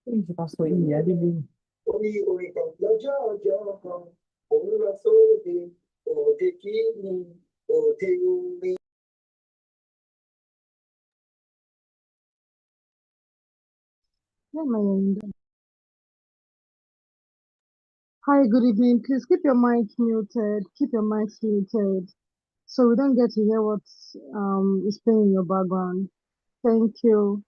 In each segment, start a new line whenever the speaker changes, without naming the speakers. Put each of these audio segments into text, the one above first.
Gente, passou em Ediby.
Hi, good evening. Please keep your mic muted. Keep your mics muted so we don't get to hear what is playing in your background. Thank you.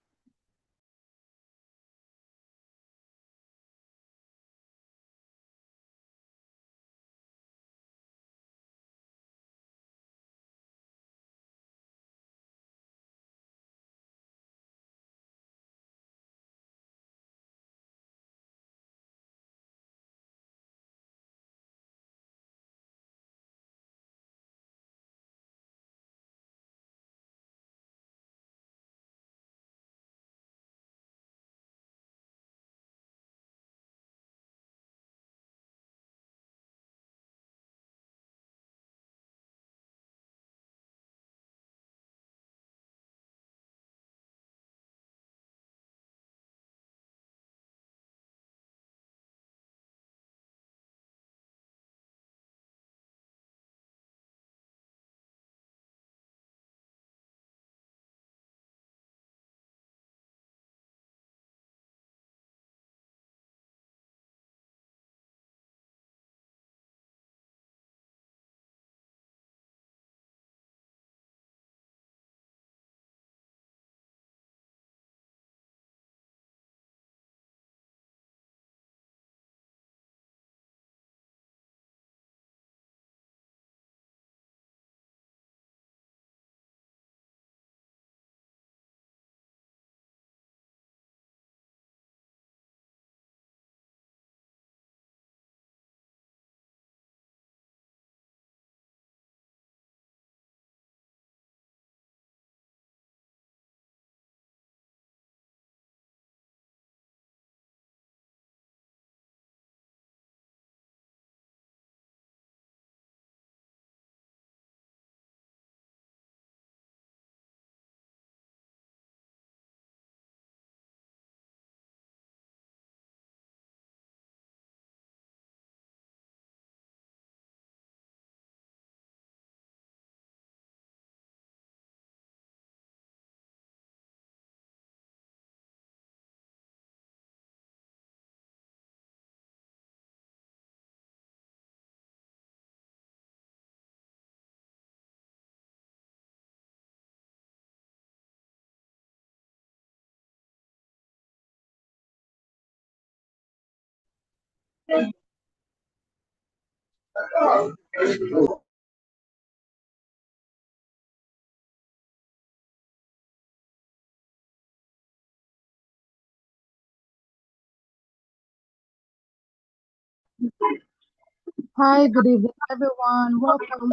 Hi, good evening, everyone. Welcome.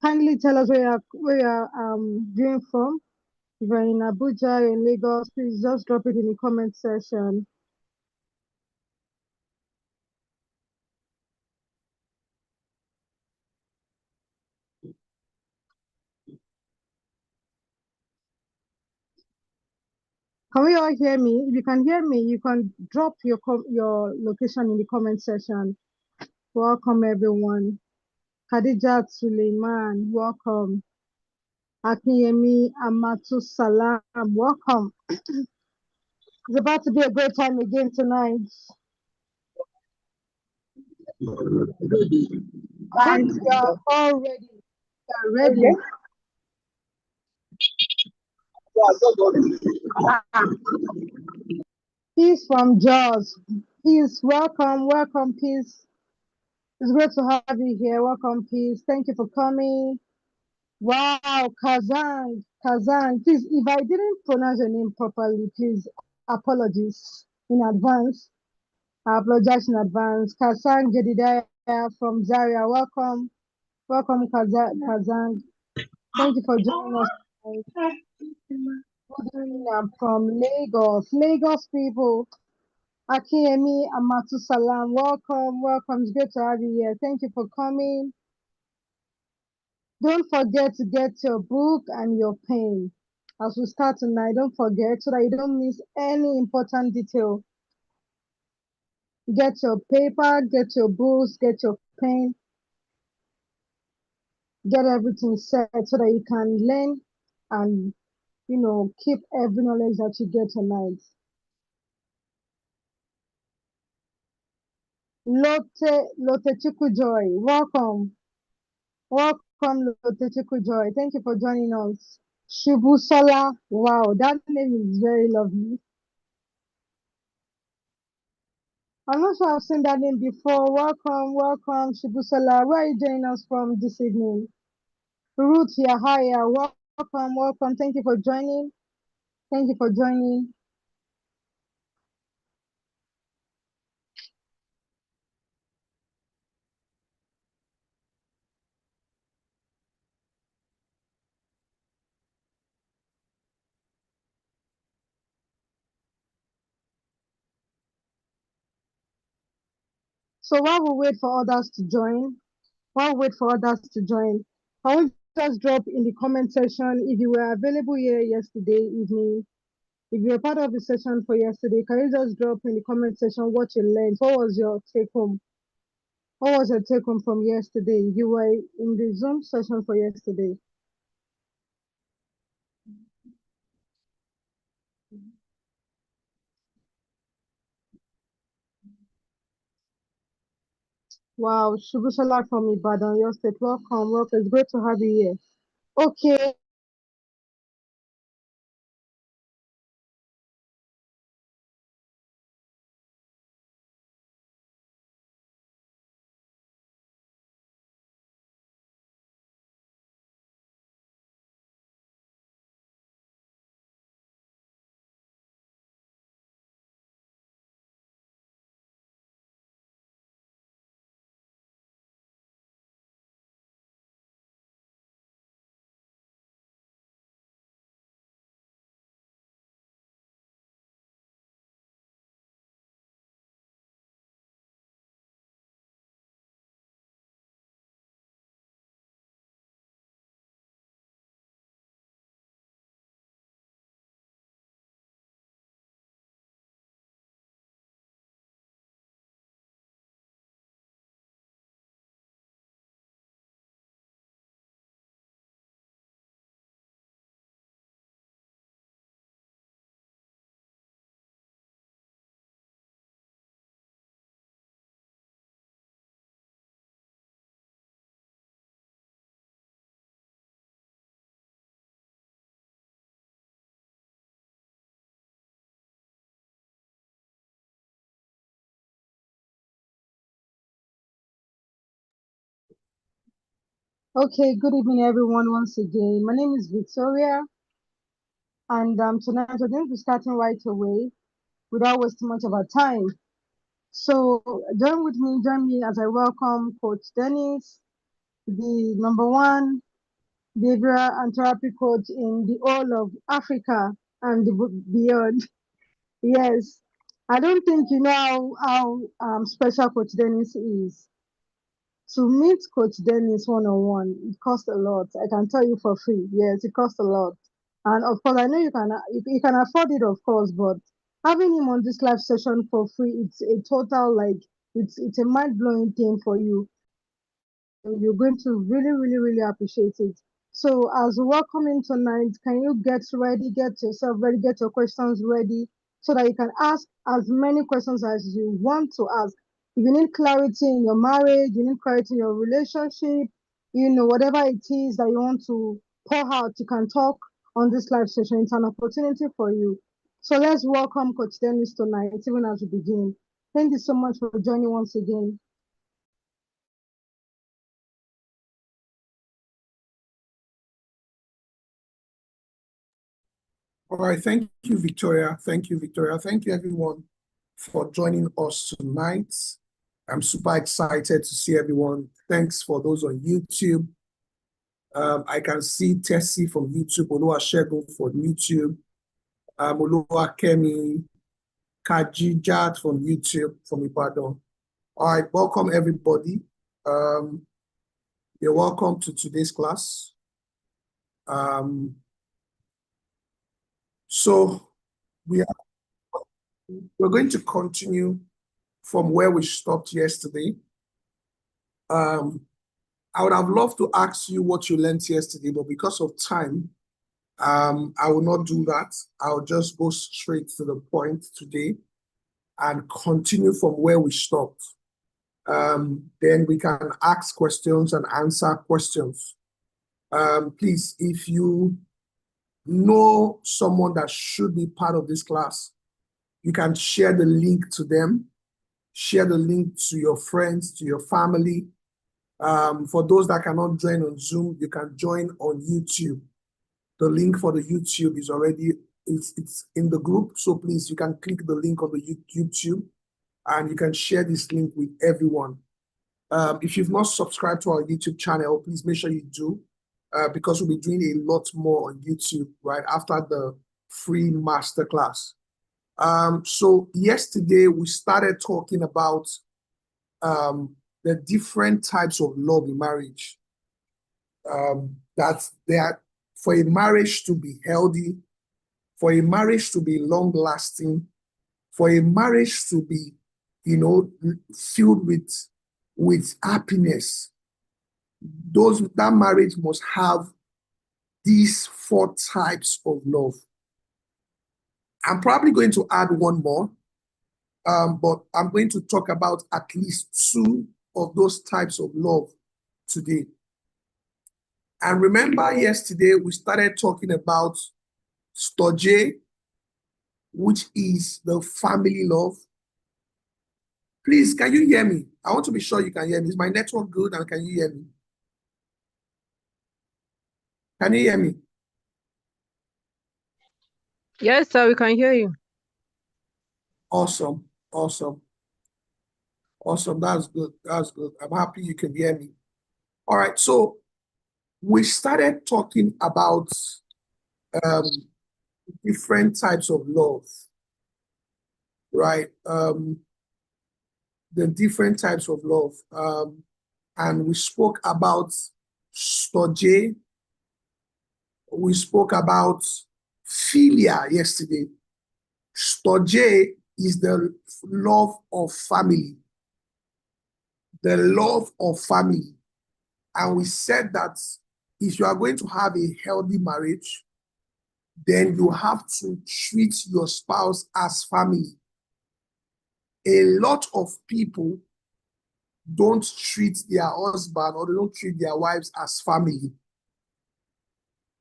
Kindly tell us where you're viewing from. If you're in Abuja, you're in Lagos, please just drop it in the comment section. Can we all hear me? If you can hear me, you can drop your location in the comment section. Welcome, everyone. Khadija Suleiman, welcome. Akinyemi Amatu Salam, welcome. It's about to be a great time again tonight. And we are all ready. We are ready. Peace from Jaws. Peace, welcome, Peace. It's great to have you here. Welcome, Peace. Thank you for coming. Wow, Kazan. Please, if I didn't pronounce your name properly, please apologies in advance. I apologize in advance. Kazan Jedidiah from Zaria. Welcome. Welcome, Kazan. Thank you for joining us tonight. Good evening. I'm from Lagos. Lagos people. Akiemi Amatu Salam, welcome, welcome. It's great to have you here. Thank you for coming. Don't forget to get your book and your pen. As we start tonight, don't forget so that you don't miss any important detail. Get your paper, get your books, get your pen, get everything set so that you can learn and, keep every knowledge that you get tonight. Lotte Chikujoy, welcome. Welcome, Lotte Chikujoy. Thank you for joining us. Shibusola, wow, that name is very lovely. I'm not sure I've seen that name before. Welcome, welcome, Shibusola. Where are you joining us from this evening? Ruth Yahaya, welcome, welcome. Thank you for joining. Thank you for joining. So while we wait for others to join, I will just drop in the comment section if you were available here yesterday evening. If you're part of the session for yesterday, can you just drop in the comment section what you learned? What was your take home? What was your take home from yesterday? If you were in the Zoom session for yesterday. Wow, Shubushala from Ibadan, your state. Welcome, welcome. It's great to have you here. Okay, okay, good evening everyone once again. My name is Victoria and tonight we're going to be starting right away without wasting much of our time. So join me as I welcome Coach Dennis, the number one behavioral and therapy coach in the whole of Africa and beyond. Yes, I don't think you know how special Coach Dennis is. To meet Coach Dennis one on one, it costs a lot. I can tell you for free. Yes, it costs a lot. And of course, I know you can afford it, of course, but having him on this live session for free, it's a total like it's a mind blowing thing for you. You're going to really, really, really appreciate it. So as we welcome in tonight, can you get ready, get yourself ready, get your questions ready so that you can ask as many questions as you want to ask. If you need clarity in your marriage, you need clarity in your relationship, whatever it is that you want to pour out, you can talk on this live session. It's an opportunity for you. So let's welcome Coach Dennis tonight, even as we begin. Thank you so much for joining once again.
All right, thank you, Victoria. Thank you, Victoria. Thank you, everyone, for joining us tonight. I'm super excited to see everyone. Thanks for those on YouTube. I can see Tessie from YouTube, Oluwasegun from YouTube, Oluwakemi, Kajijat from YouTube, from Ibadan. All right, welcome everybody. You're welcome to today's class. So we're going to continue from where we stopped yesterday. I would have loved to ask you what you learned yesterday, but because of time, I will not do that. I'll just go straight to the point today and continue from where we stopped. Then we can ask questions and answer questions. Please, if you know someone that should be part of this class, you can share the link to them, share the link to your friends, to your family. For those that cannot join on Zoom, you can join on YouTube. The link for the YouTube is already, it's in the group. So please, you can click the link on the YouTube and you can share this link with everyone. If you've not subscribed to our YouTube channel, please make sure you do, because we'll be doing a lot more on YouTube right after the free masterclass. So yesterday we started talking about the different types of love in marriage. That there, for a marriage to be healthy, for a marriage to be long-lasting, for a marriage to be, filled with happiness, that marriage must have these 4 types of love. I'm probably going to add one more, but I'm going to talk about at least 2 of those types of love today. And remember yesterday we started talking about storge, which is the family love. Please, can you hear me? I want to be sure you can hear me. Is my network good and can you hear me? Can you hear me?
Yes, sir, we can hear you.
Awesome, awesome. Awesome, that's good, that's good. I'm happy you can hear me. All right, so we started talking about different types of love, right? The different types of love. And we spoke about storge. We spoke about philia yesterday. Storge is the love of family. The love of family. And we said that if you are going to have a healthy marriage, then you have to treat your spouse as family. A lot of people don't treat their husband or they don't treat their wives as family.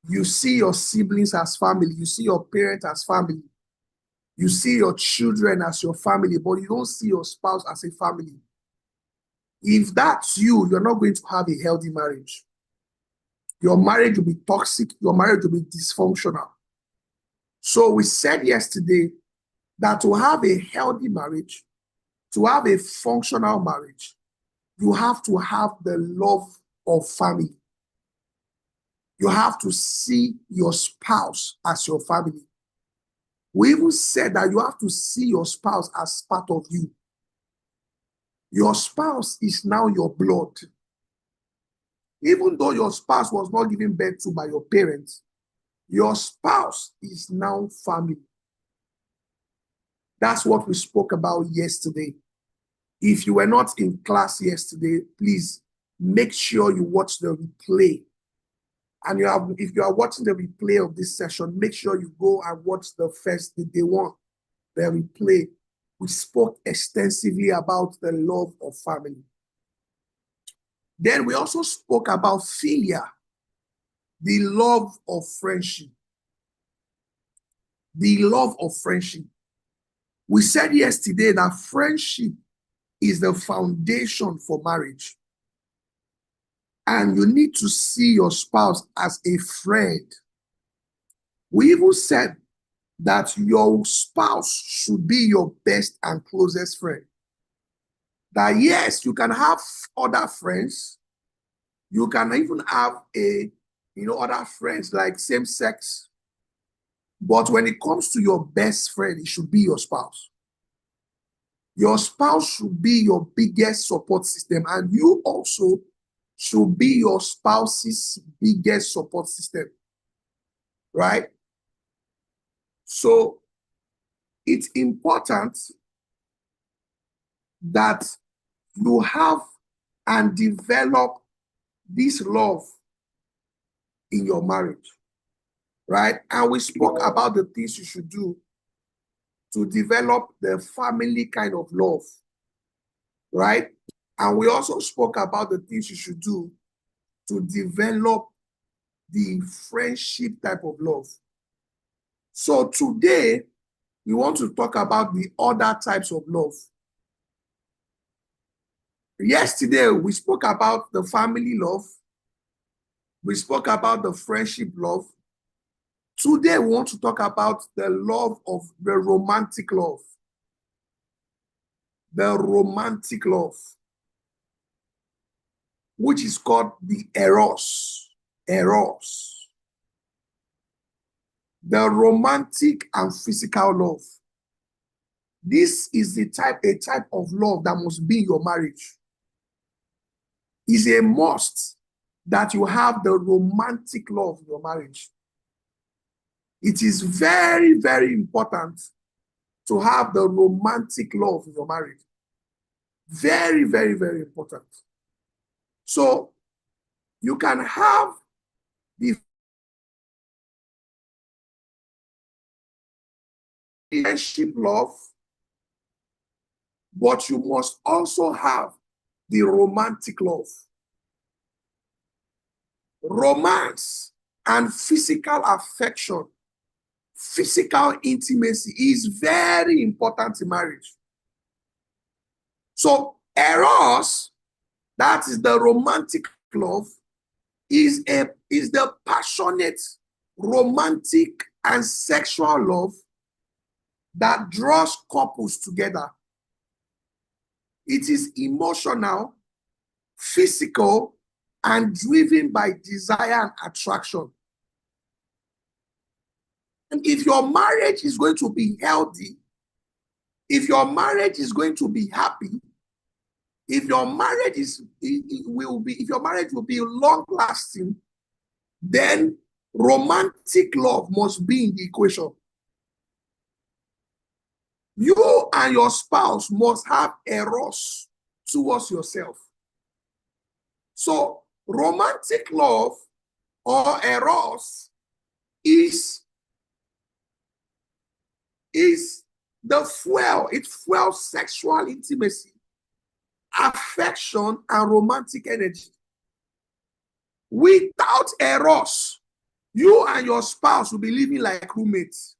You see your siblings as family. You see your parents as family. You see your children as your family, but you don't see your spouse as a family. If that's you, you're not going to have a healthy marriage. Your marriage will be toxic. Your marriage will be dysfunctional. So we said yesterday that to have a healthy marriage, to have a functional marriage, you have to have the love of family. You have to see your spouse as your family. We even said that you have to see your spouse as part of you. Your spouse is now your blood. Even though your spouse was not given birth to by your parents, your spouse is now family. That's what we spoke about yesterday. If you were not in class yesterday, please make sure you watch the replay. And if you are watching the replay of this session, make sure you go and watch the day 1, the replay. We spoke extensively about the love of family. Then we also spoke about philia, the love of friendship. The love of friendship. We said yesterday that friendship is the foundation for marriage. And you need to see your spouse as a friend. We even said that your spouse should be your best and closest friend. That yes, you can have other friends. You can even have other friends like same sex. But when it comes to your best friend, it should be your spouse. Your spouse should be your biggest support system, and you also should be your spouse's biggest support system, right? So it's important that you have and develop this love in your marriage, right? And we spoke about the things you should do to develop the family kind of love, right? And we also spoke about the things you should do to develop the friendship type of love. So today, we want to talk about the other types of love. Yesterday, we spoke about the family love. We spoke about the friendship love. Today, we want to talk about the love of the romantic love. The romantic love, which is called the eros. Eros. The romantic and physical love. This is a type of love that must be in your marriage. It's a must that you have the romantic love in your marriage. It is very, very important to have the romantic love in your marriage. Very, very, very important. So you can have the friendship love, but you must also have the romantic love. Romance and physical affection, physical intimacy is very important in marriage. So eros, that is the romantic love, is the passionate, romantic, and sexual love that draws couples together. It is emotional, physical, and driven by desire and attraction. And if your marriage is going to be healthy, if your marriage is going to be happy, if your marriage will be long lasting, then romantic love must be in the equation. You and your spouse must have eros towards yourself. So romantic love or eros is the fuel. It fuels sexual intimacy, affection, and romantic energy. Without eros, you and your spouse will be living like roommates.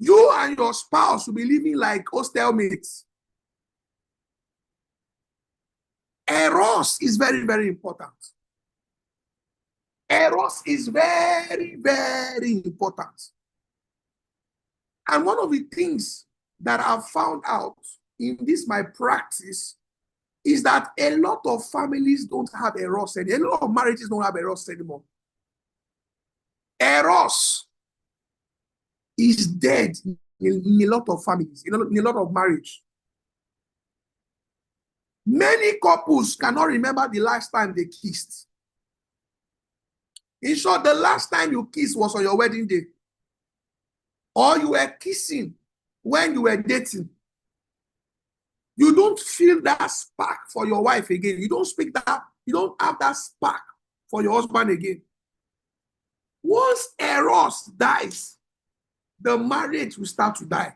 You and your spouse will be living like hostel mates. Eros is very, very important. Eros is very, very important. And one of the things that I've found out in this, my practice, is that a lot of families don't have eros anymore. A lot of marriages don't have eros anymore. Eros is dead in a lot of families, in a lot of marriage. Many couples cannot remember the last time they kissed. In short, the last time you kissed was on your wedding day. Or you were kissing when you were dating. You don't feel that spark for your wife again. You don't have that spark for your husband again. Once eros dies, the marriage will start to die.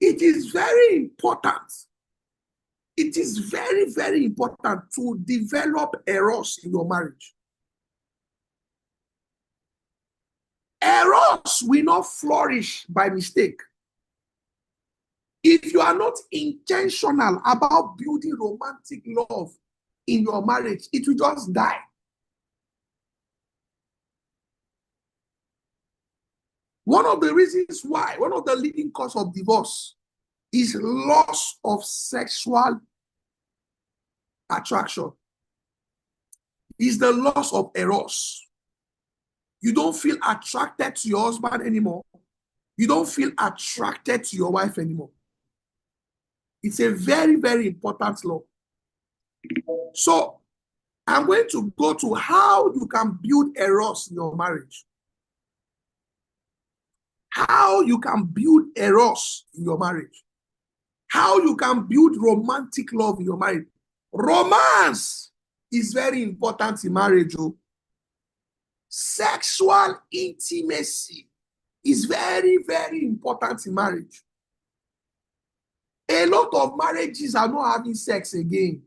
It is very important. It is very, very important to develop eros in your marriage. Eros will not flourish by mistake. If you are not intentional about building romantic love in your marriage, it will just die. One of the reasons why, one of the leading causes of divorce is loss of sexual attraction. Is the loss of eros. You don't feel attracted to your husband anymore. You don't feel attracted to your wife anymore. It's a very, very important law. So I'm going to go to how you can build eros in your marriage. How you can build eros in your marriage. How you can build romantic love in your marriage. Romance is very important in marriage. Oh. Sexual intimacy is very, very important in marriage. A lot of marriages are not having sex again.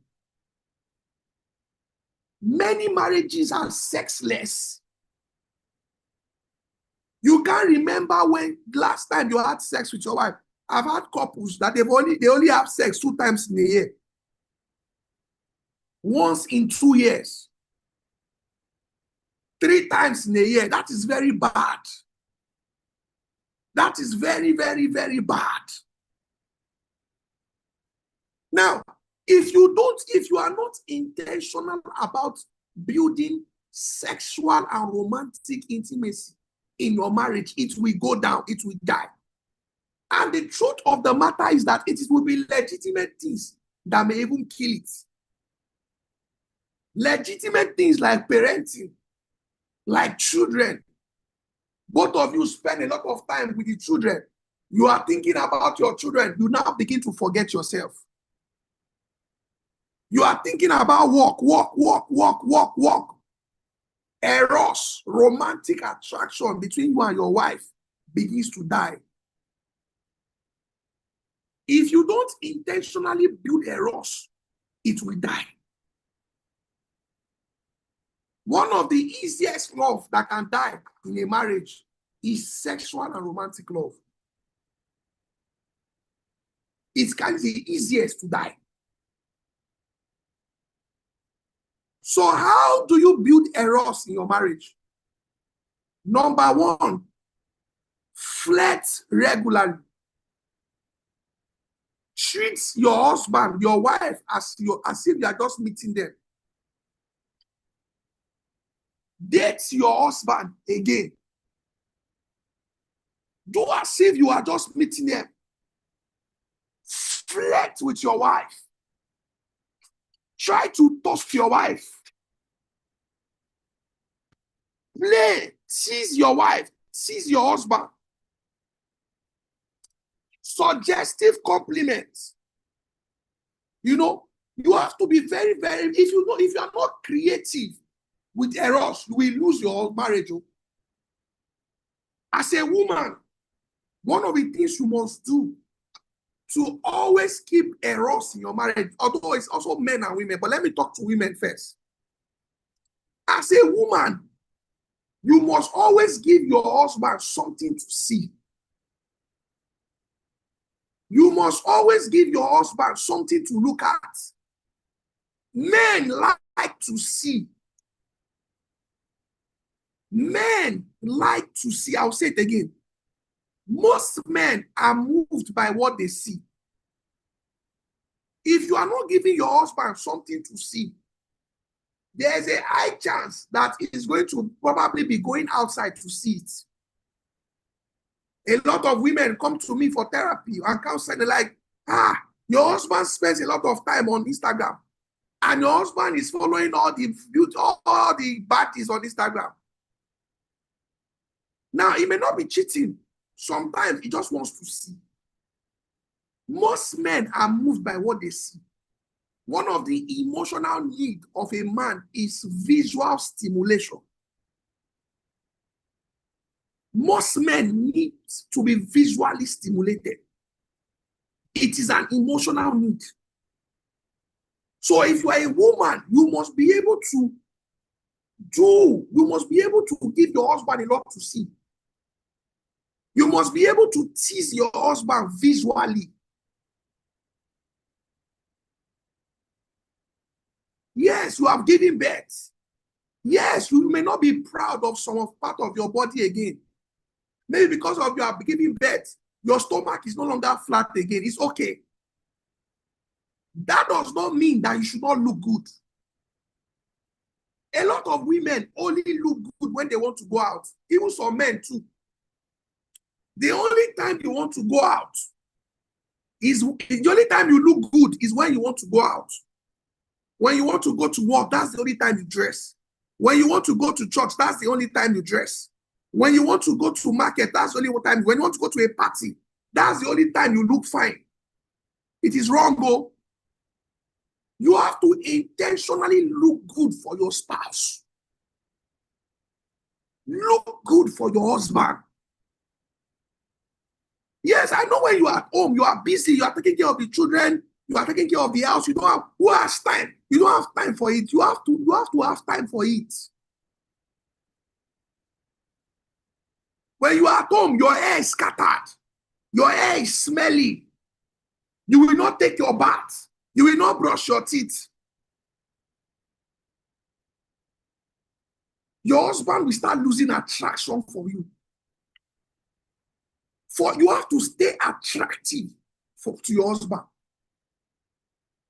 Many marriages are sexless. You can't remember when last time you had sex with your wife. I've had couples that they only have sex 2 times in a year. Once in 2 years. 3 times in a year. That is very bad. That is very, very, very bad. Now, if you are not intentional about building sexual and romantic intimacy in your marriage, it will go down, it will die. And the truth of the matter is that it will be legitimate things that may even kill it. Legitimate things like parenting, like children. Both of you spend a lot of time with the children. You are thinking about your children. You now begin to forget yourself. You are thinking about work. Eros, romantic attraction between you and your wife begins to die. If you don't intentionally build eros, it will die. One of the easiest love that can die in a marriage is sexual and romantic love. It can be the easiest to die. So how do you build eros in your marriage? Number 1, flirt regularly. Treat your husband, your wife as if you are just meeting them. Date your husband again. Do as if you are just meeting them. Flirt with your wife. Try to toast your wife. Play. Tease your wife. Tease your husband. Suggestive compliments. You know, you have to be very, very, if you are not creative with eros, you will lose your marriage. As a woman, one of the things you must do to always keep eros in your marriage, although it's also men and women, but let me talk to women first. As a woman, you must always give your husband something to see. You must always give your husband something to look at. Men like to see. Men like to see. I'll say it again. Most men are moved by what they see. If you are not giving your husband something to see, there's a high chance that he is going to probably be going outside to see it. A lot of women come to me for therapy and counseling. They're like, your husband spends a lot of time on Instagram, and your husband is following all the baddies on Instagram. Now, he may not be cheating. Sometimes he just wants to see. Most men are moved by what they see. One of the emotional needs of a man is visual stimulation. Most men need to be visually stimulated. It is an emotional need. So if you are a woman, you must be able to give your husband a lot to see. You must be able to tease your husband visually. Yes, you have given birth. Yes, you may not be proud of some part of your body again. Maybe because of you have given birth, your stomach is no longer flat again. It's okay. That does not mean that you should not look good. A lot of women only look good when they want to go out. Even some men too. The only time you want to go out is the only time you look good is when you want to go out. When you want to go to work, that's the only time you dress. When you want to go to church, that's the only time you dress. When you want to go to market, that's the only time. When you want to go to a party, that's the only time you look fine. It is wrong, though. You have to intentionally look good for your spouse. Look good for your husband. Yes, I know when you are at home, you are busy, you are taking care of the children, you are taking care of the house, you don't have, who has time? You don't have time for it. You have to have time for it. When you are at home, your hair is scattered. Your hair is smelly. You will not take your bath. You will not brush your teeth. Your husband will start losing attraction for you. For you have to stay attractive to your husband.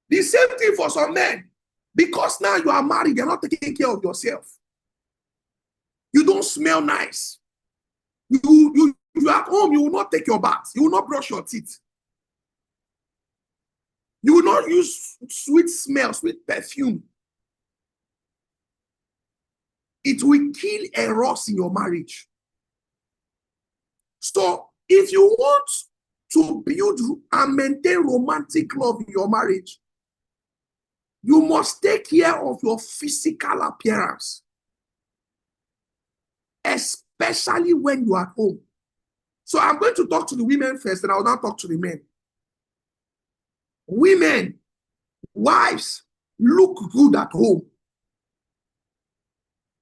The same thing for some men. Because now you are married, you're not taking care of yourself. You don't smell nice. You at home, you will not take your bath. You will not brush your teeth. You will not use sweet smell, sweet perfume. It will kill eros in your marriage. So if you want to build and maintain romantic love in your marriage, you must take care of your physical appearance, especially when you are at home. So I'm going to talk to the women first, and I will now talk to the men. Women, wives, look good at home.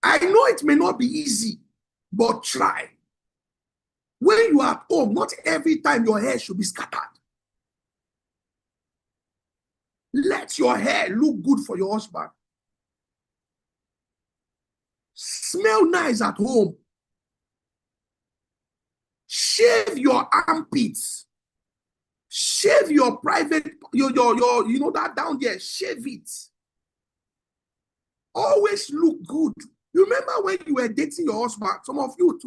I know it may not be easy, but try. When you are at home, not every time your hair should be scattered. Let your hair look good for your husband. Smell nice at home. Shave your armpits. Shave your private, your you know that down there, shave it. Always look good. You remember when you were dating your husband, some of you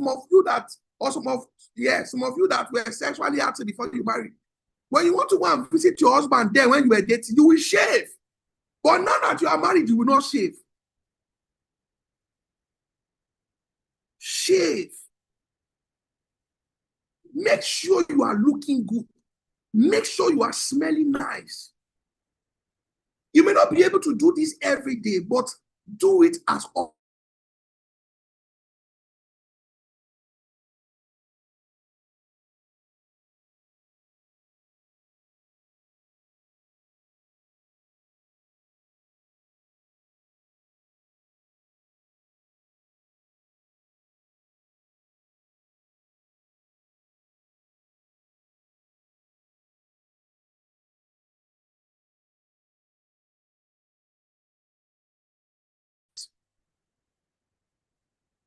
that were sexually active before you married. When you want to go and visit your husband there when you were dating, you will shave. But now that you are married, you will not shave. Shave. Make sure you are looking good. Make sure you are smelling nice. You may not be able to do this every day, but do it as often.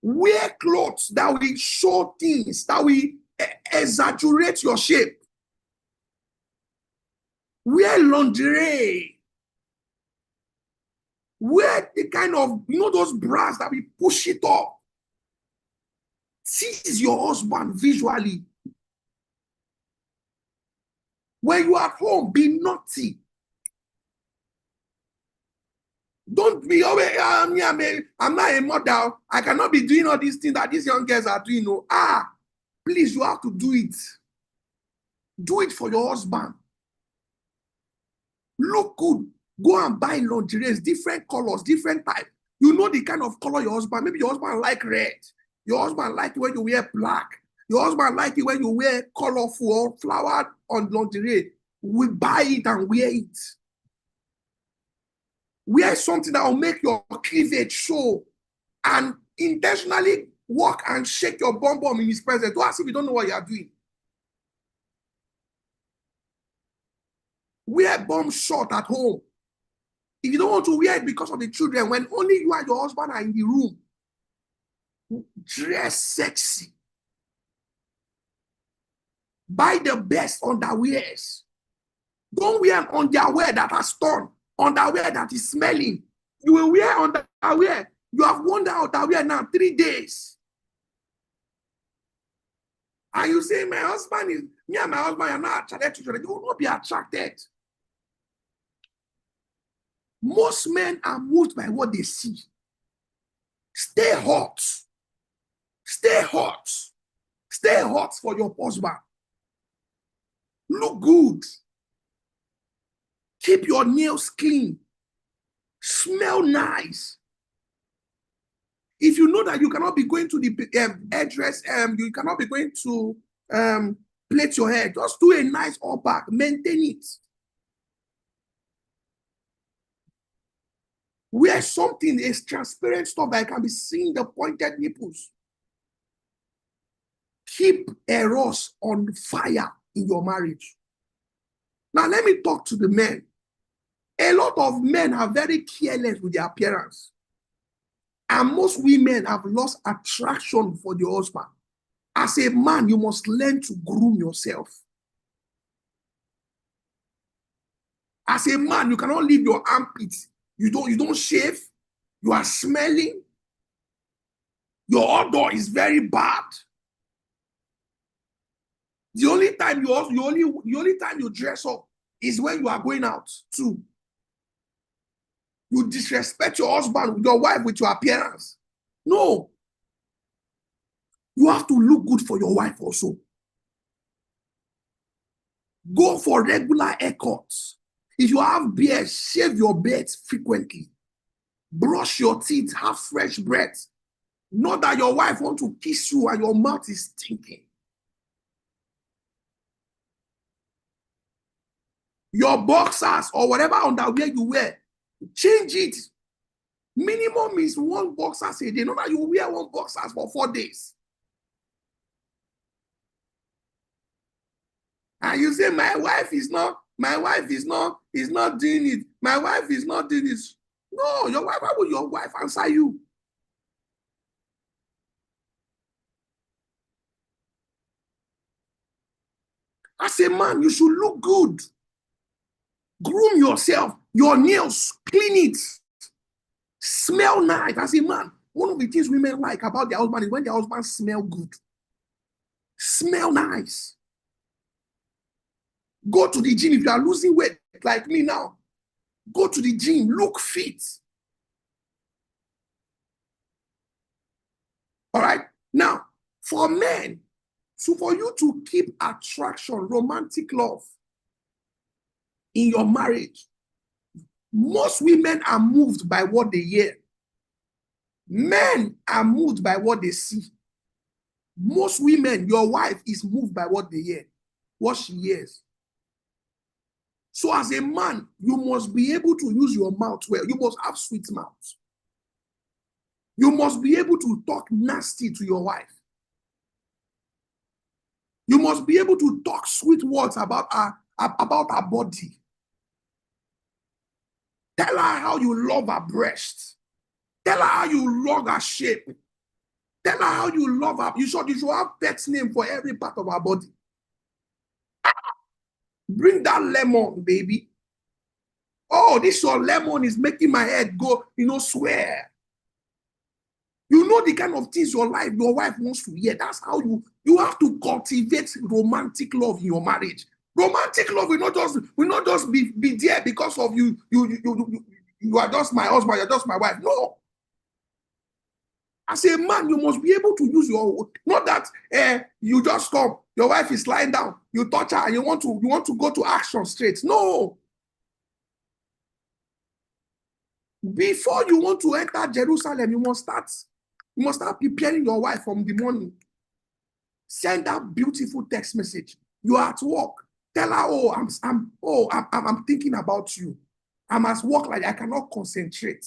Wear clothes that will show things, that will exaggerate your shape. Wear lingerie. Wear the kind of, those bras that will push it up. Tease your husband visually. When you are at home, be naughty. Don't be always, I'm not a mother. I cannot be doing all these things that these young girls are doing. No. Please, you have to do it. Do it for your husband. Look good. Go and buy lingerie, different colors, different type. You know the kind of color your husband, maybe your husband like red. Your husband like it when you wear black. Your husband like it when you wear colorful or flowered on lingerie. We buy it and wear it. Wear something that will make your cleavage show, and intentionally walk and shake your bum bum in his presence. Do as if you don't know what you are doing. Wear bum short at home. If you don't want to wear it because of the children, when only you and your husband are in the room, dress sexy. Buy the best underwears. Don't wear an underwear that has torn, underwear that is smelling. You will wear underwear. You have worn the underwear now 3 days. And you say, my husband is, me and my husband are not attracted to each other. You will not be attracted. Most men are moved by what they see. Stay hot. Stay hot. Stay hot for your husband. Look good. Keep your nails clean. Smell nice. If you know that you cannot be going to the hairdress, you cannot be going to plait your hair, just do a nice all back. Maintain it. Wear something is transparent stuff that can be seen the pointed nipples. Keep eros on fire in your marriage. Now, let me talk to the men. A lot of men are very careless with their appearance. And most women have lost attraction for their husband. As a man, you must learn to groom yourself. As a man, you cannot leave your armpits. You don't shave. You are smelling. Your odor is very bad. The only time you dress up is when you are going out too. You disrespect your husband, your wife with your appearance. No. You have to look good for your wife also. Go for regular haircuts. If you have beard, shave your beard frequently. Brush your teeth, have fresh breath. Not that your wife wants to kiss you and your mouth is stinking. Your boxers or whatever underwear you wear, change it. Minimum is 1 boxer a day. Not that you wear 1 boxer for 4 days. And you say, my wife is not doing it. My wife is not doing this. No, your wife, how will your wife answer you? As a man, you should look good. Groom yourself, your nails, clean it. Smell nice. As a man, one of the things women like about their husband is when their husband smell good. Smell nice. Go to the gym if you are losing weight like me now. Go to the gym, look fit. All right. Now, for men, so for you to keep attraction, romantic love in your marriage, most women are moved by what they hear. Men are moved by what they see. Most women, your wife is moved by what they hear, what she hears. So as a man, you must be able to use your mouth well. You must have sweet mouth. You must be able to talk nasty to your wife. You must be able to talk sweet words about her body. Tell her how you love her breast. Tell her how you love her shape. Tell her how you love her. You should have pet name for every part of her body. Bring that lemon, baby. Oh, this your lemon is making my head go, swear. You know the kind of things your wife wants to hear. That's how you have to cultivate romantic love in your marriage. Romantic love will not just be there because of you are just my husband, you're just my wife. No. As a man, you must be able to use not that you just come, your wife is lying down, you touch her, and you want to go to action straight. No. Before you want to enter Jerusalem, you must start preparing your wife from the morning. Send that beautiful text message. You are at work. Tell her, I'm thinking about you. I'm at work like I cannot concentrate.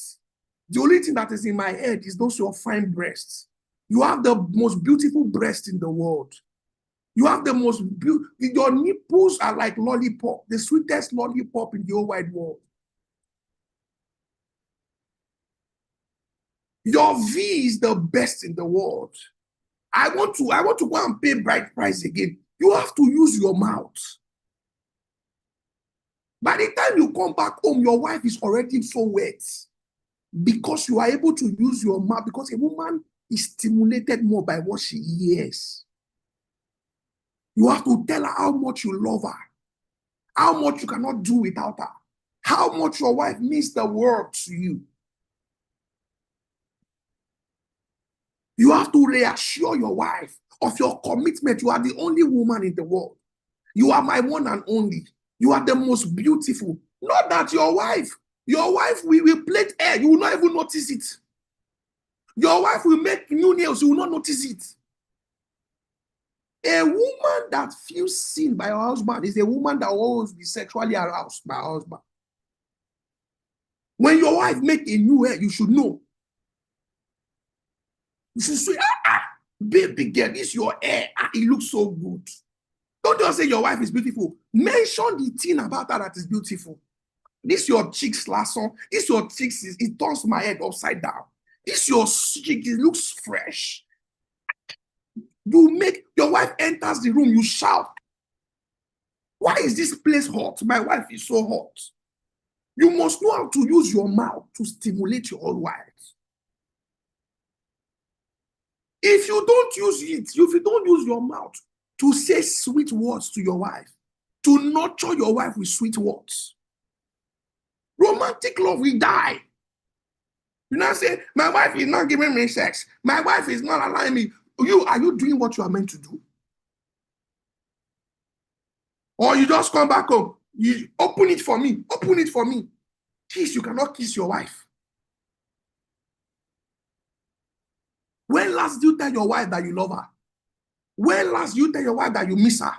The only thing that is in my head is those your fine breasts. You have the most beautiful breast in the world. You have the most beautiful, your nipples are like lollipop, the sweetest lollipop in the whole wide world. Your V is the best in the world. I want to go and pay bride price again. You have to use your mouth. By the time you come back home, your wife is already so wet because you are able to use your mouth, because a woman is stimulated more by what she hears. You have to tell her how much you love her, how much you cannot do without her, how much your wife means the world to you. You have to reassure your wife of your commitment. You are the only woman in the world. You are my one and only. You are the most beautiful. Not that your wife will plait hair, you will not even notice it. Your wife will make new nails, you will not notice it. A woman that feels seen by her husband is a woman that will always be sexually aroused by her husband. When your wife make a new hair, you should know. You should say, baby girl, this is your hair. It looks so good. Don't just say your wife is beautiful. Mention the thing about her that is beautiful. This your cheeks last on. This your cheeks, it turns my head upside down. This your cheek, it looks fresh. You make your wife enters the room, you shout. Why is this place hot? My wife is so hot. You must know how to use your mouth to stimulate your own wife. If you don't use it, if you don't use your mouth to say sweet words to your wife, to nurture your wife with sweet words, romantic love will die. You now say, my wife is not giving me sex. My wife is not allowing me. Are you doing what you are meant to do? Or you just come back home. You open it for me. Open it for me. Kiss, you cannot kiss your wife. When last did you tell your wife that you love her? When last did you tell your wife that you miss her?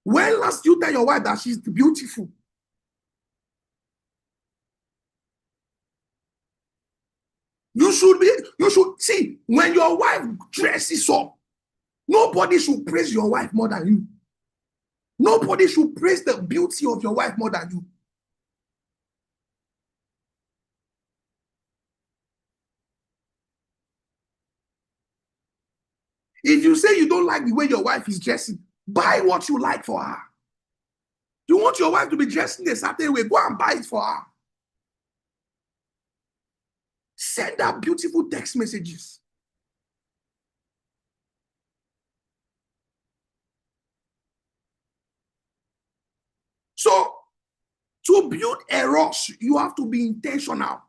When last did you tell your wife that she's beautiful? You should see, when your wife dresses up, nobody should praise your wife more than you. Nobody should praise the beauty of your wife more than you. If you say you don't like the way your wife is dressing, buy what you like for her. You want your wife to be dressing a certain way, go and buy it for her. Send her beautiful text messages. So, to build eros, you have to be intentional.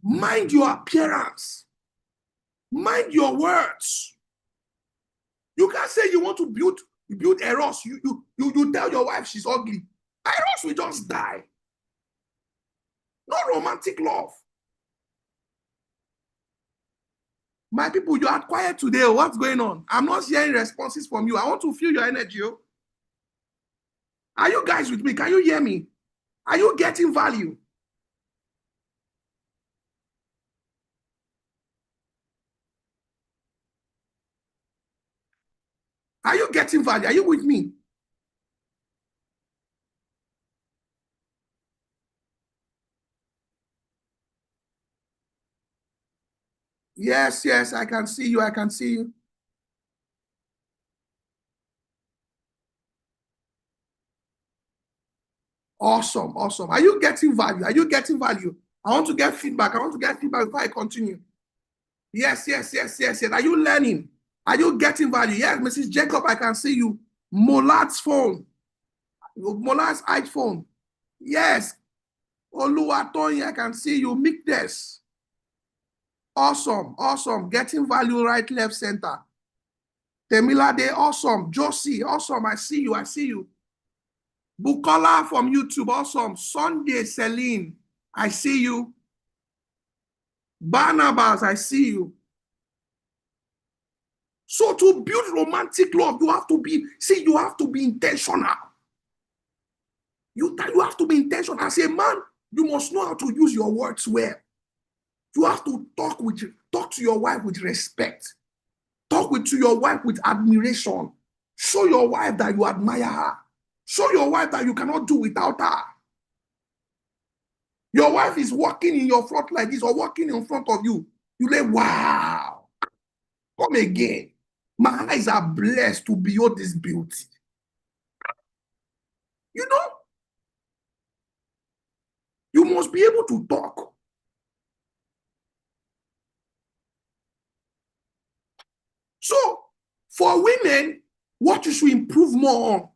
Mind your appearance. Mind your words. You can't say you want to build eros. You tell your wife she's ugly. Eros will just die. No romantic love. My people, you are quiet today. What's going on? I'm not hearing responses from you. I want to feel your energy. Are you guys with me? Can you hear me? Are you getting value? Are you getting value? Are you with me? Yes, yes, I can see you. I can see you. Awesome, awesome. Are you getting value? Are you getting value? I want to get feedback. I want to get feedback before I continue. Yes, yes, yes, yes, yes. Are you learning? Are you getting value? Yes, Mrs. Jacob, I can see you. Molad's phone. Molad's iPhone. Yes. Oluwatoyin, I can see you. Mikdes. Awesome, awesome. Getting value right, left, center. Temilade, awesome. Josie, awesome. I see you. I see you. Bukola from YouTube, awesome. Sunday, Celine, I see you. Barnabas, I see you. So to build romantic love, you have to be intentional. You have to be intentional. As a man, you must know how to use your words well. You have to talk to your wife with respect. Talk to your wife with admiration. Show your wife that you admire her. Show your wife that you cannot do without her. Your wife is walking in your front like this or walking in front of you. You say, wow, come again. My eyes are blessed to behold this beauty. You know, you must be able to talk. So, for women, What you should improve more on.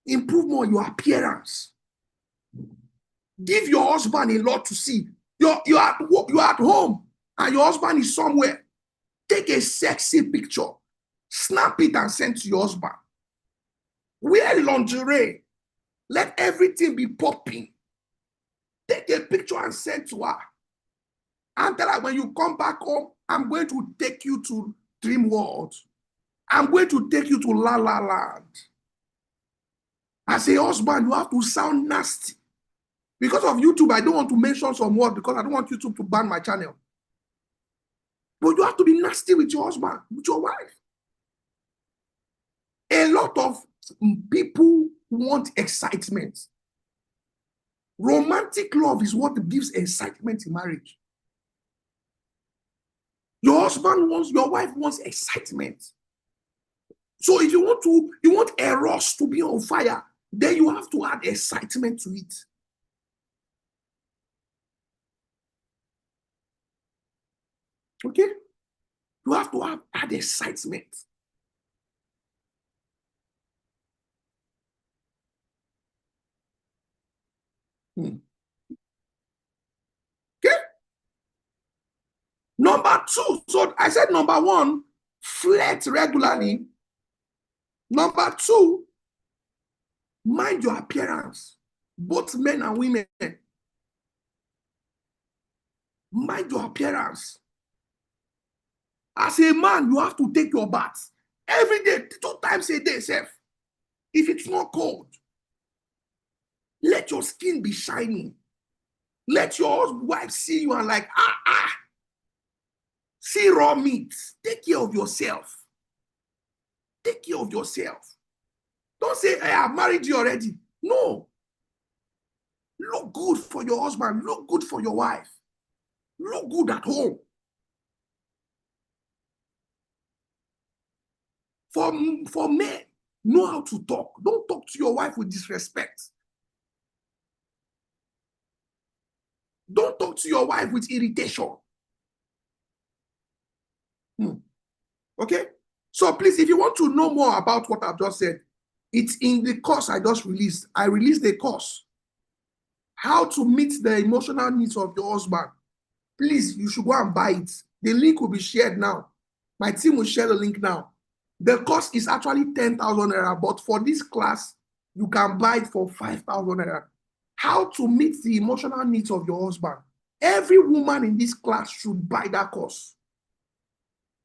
Improve more your appearance. Give your husband a lot to see. You're at home and your husband is somewhere. Take a sexy picture. Snap it and send to your husband. Wear lingerie. Let everything be popping. Take a picture and send to her. And tell her when you come back home, I'm going to take you to Dream World. I'm going to take you to La La Land. As a husband, you have to sound nasty. Because of YouTube, I don't want to mention some words because I don't want YouTube to ban my channel. But you have to be nasty with your husband, with your wife. A lot of people want excitement. Romantic love is what gives excitement in marriage. Your wife wants excitement. So if you want eros to be on fire, then you have to add excitement to it. Okay? You have to add excitement. Okay? Number two, so I said number one, flirt regularly. Number two, mind your appearance, both men and women. Mind your appearance. As a man, you have to take your bath every day, 2 times a day, sef. If it's not cold, let your skin be shining. Let your wife see you and like, see raw meat. Take care of yourself. Take care of yourself. Don't say, hey, I've married you already. No. Look good for your husband. Look good for your wife. Look good at home. For men, know how to talk. Don't talk to your wife with disrespect. Don't talk to your wife with irritation. Okay? So please, if you want to know more about what I've just said, it's in the course I just released. I released a course. How to meet the emotional needs of your husband. Please, you should go and buy it. The link will be shared now. My team will share the link now. The cost is actually 10,000 naira, but for this class, you can buy it for 5,000 naira. How to meet the emotional needs of your husband. Every woman in this class should buy that course.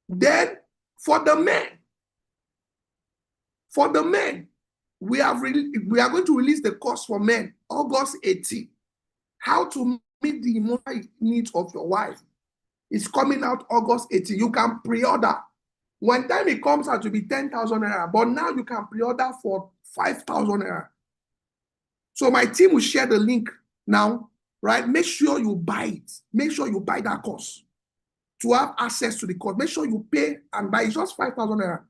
Then, for the men, we are going to release the course for men, August 18. How to meet the emotional needs of your wife. It's coming out August 18. You can pre-order. When time it comes out, to be 10,000 naira, but now you can pre-order for 5,000 naira. So my team will share the link now, right? Make sure you buy it. Make sure you buy that course to have access to the course. Make sure you pay and buy. It's just 5,000 naira.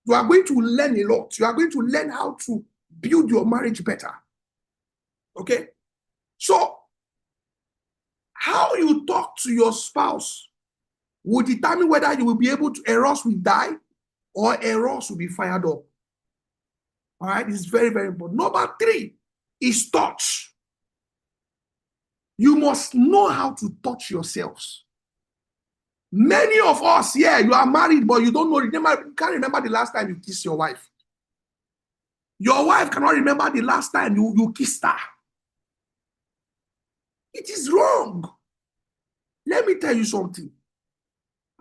You are going to learn a lot. You are going to learn how to build your marriage better. Okay? So, how you talk to your spouse will determine whether you will be able to, eros will die or eros will be fired up. All right? It's very, very important. Number 3 is touch. You must know how to touch yourselves. Many of us, yeah, you are married, but you don't know, you can't remember the last time you kissed your wife. Your wife cannot remember the last time you kissed her. It is wrong. Let me tell you something.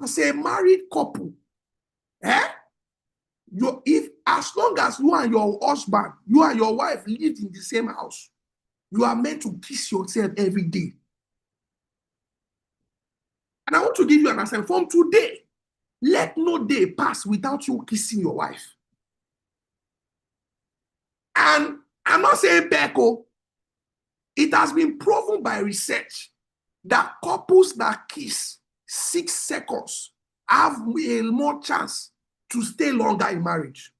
As a married couple, as long as you and your husband, you and your wife lived in the same house, you are meant to kiss yourself every day. And I want to give you an assignment. From today, let no day pass without you kissing your wife. And I'm not saying Beko. It has been proven by research that couples that kiss 6 seconds have a more chance to stay longer in marriage.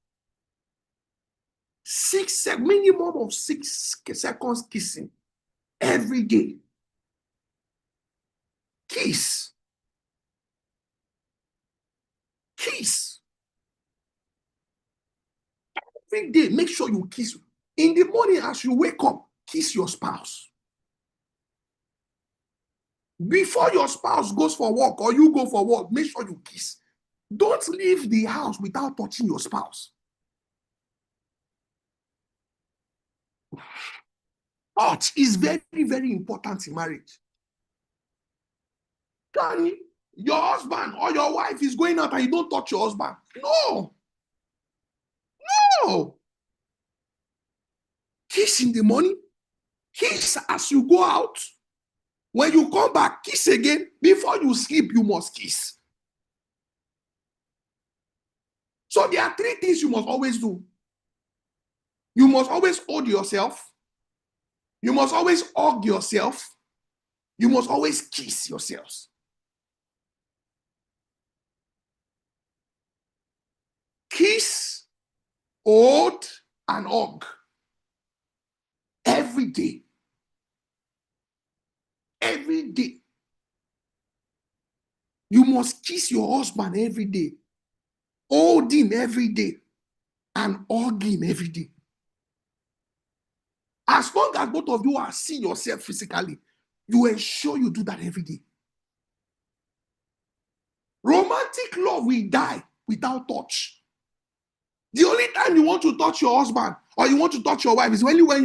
Minimum of 6 seconds kissing every day. Kiss. Kiss. Every day, make sure you kiss. In the morning, as you wake up, kiss your spouse. Before your spouse goes for work or you go for work, make sure you kiss. Don't leave the house without touching your spouse. Touch is very, very important in marriage. Can your husband or your wife is going out and you don't touch your husband? No. No. Kiss in the morning. Kiss as you go out. When you come back, kiss again. Before you sleep, you must kiss. So there are three things you must always do. You must always hold yourself. You must always hug yourself. You must always kiss yourselves. Kiss, hold, and hug. Every day. Every day. You must kiss your husband every day. Hold him every day. And hug him every day. As long as both of you are seeing yourself physically, you ensure you do that every day. Romantic love will die without touch. The only time you want to touch your husband or you want to touch your wife is when you are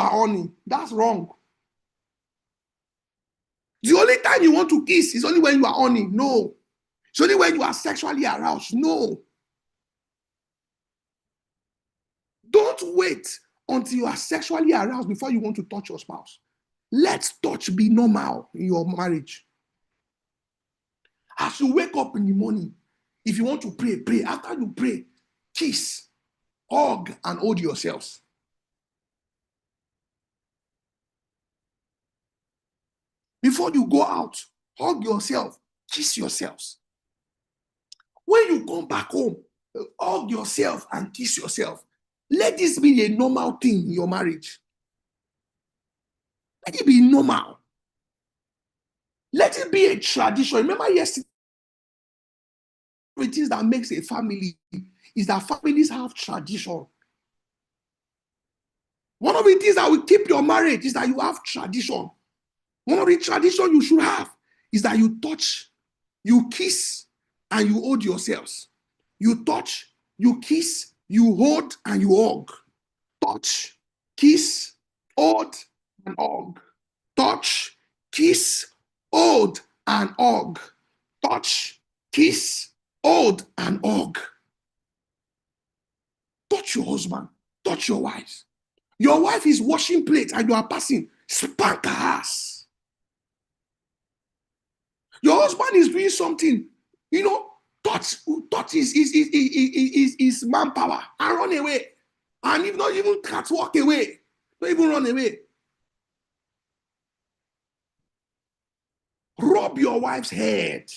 horny. That's wrong. The only time you want to kiss is only when you are horny. No. It's only when you are sexually aroused. No. Don't wait until you are sexually aroused before you want to touch your spouse. Let touch be normal in your marriage. As you wake up in the morning, if you want to pray, pray. After you pray, kiss, hug, and hold yourselves. Before you go out, hug yourself, kiss yourselves. When you come back home, hug yourself and kiss yourself. Let this be a normal thing in your marriage. Let it be normal. Let it be a tradition. Remember yesterday, the things that makes a family is that families have tradition. One of the things that will keep your marriage is that you have tradition. One of the traditions you should have is that you touch, you kiss, and you hold yourselves. You touch, you kiss, you hold, and you hug. Touch, kiss, hold, and hug. Touch, kiss, hold, and hug. Touch, kiss, hold, and hug. Touch your husband, touch your wife. Your wife is washing plates and you are passing. Spank her ass. Your husband is doing something, touch is manpower and run away. And if not even can't walk away, don't even run away. Rub your wife's head.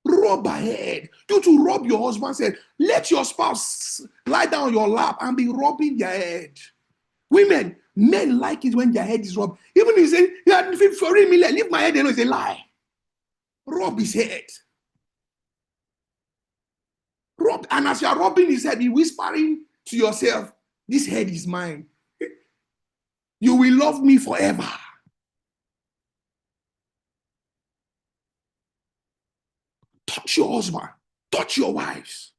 Rub her head. You to rub your husband's head. Let your spouse lie down on your lap and be rubbing their head. Women, men like it when their head is rubbed. Even if you say, yeah, for me, leave my head alone, it's a lie. Rub his head. Rub, and as you are rubbing his head, be whispering to yourself, this head is mine. You will love me forever. Touch your husband. Touch your wives.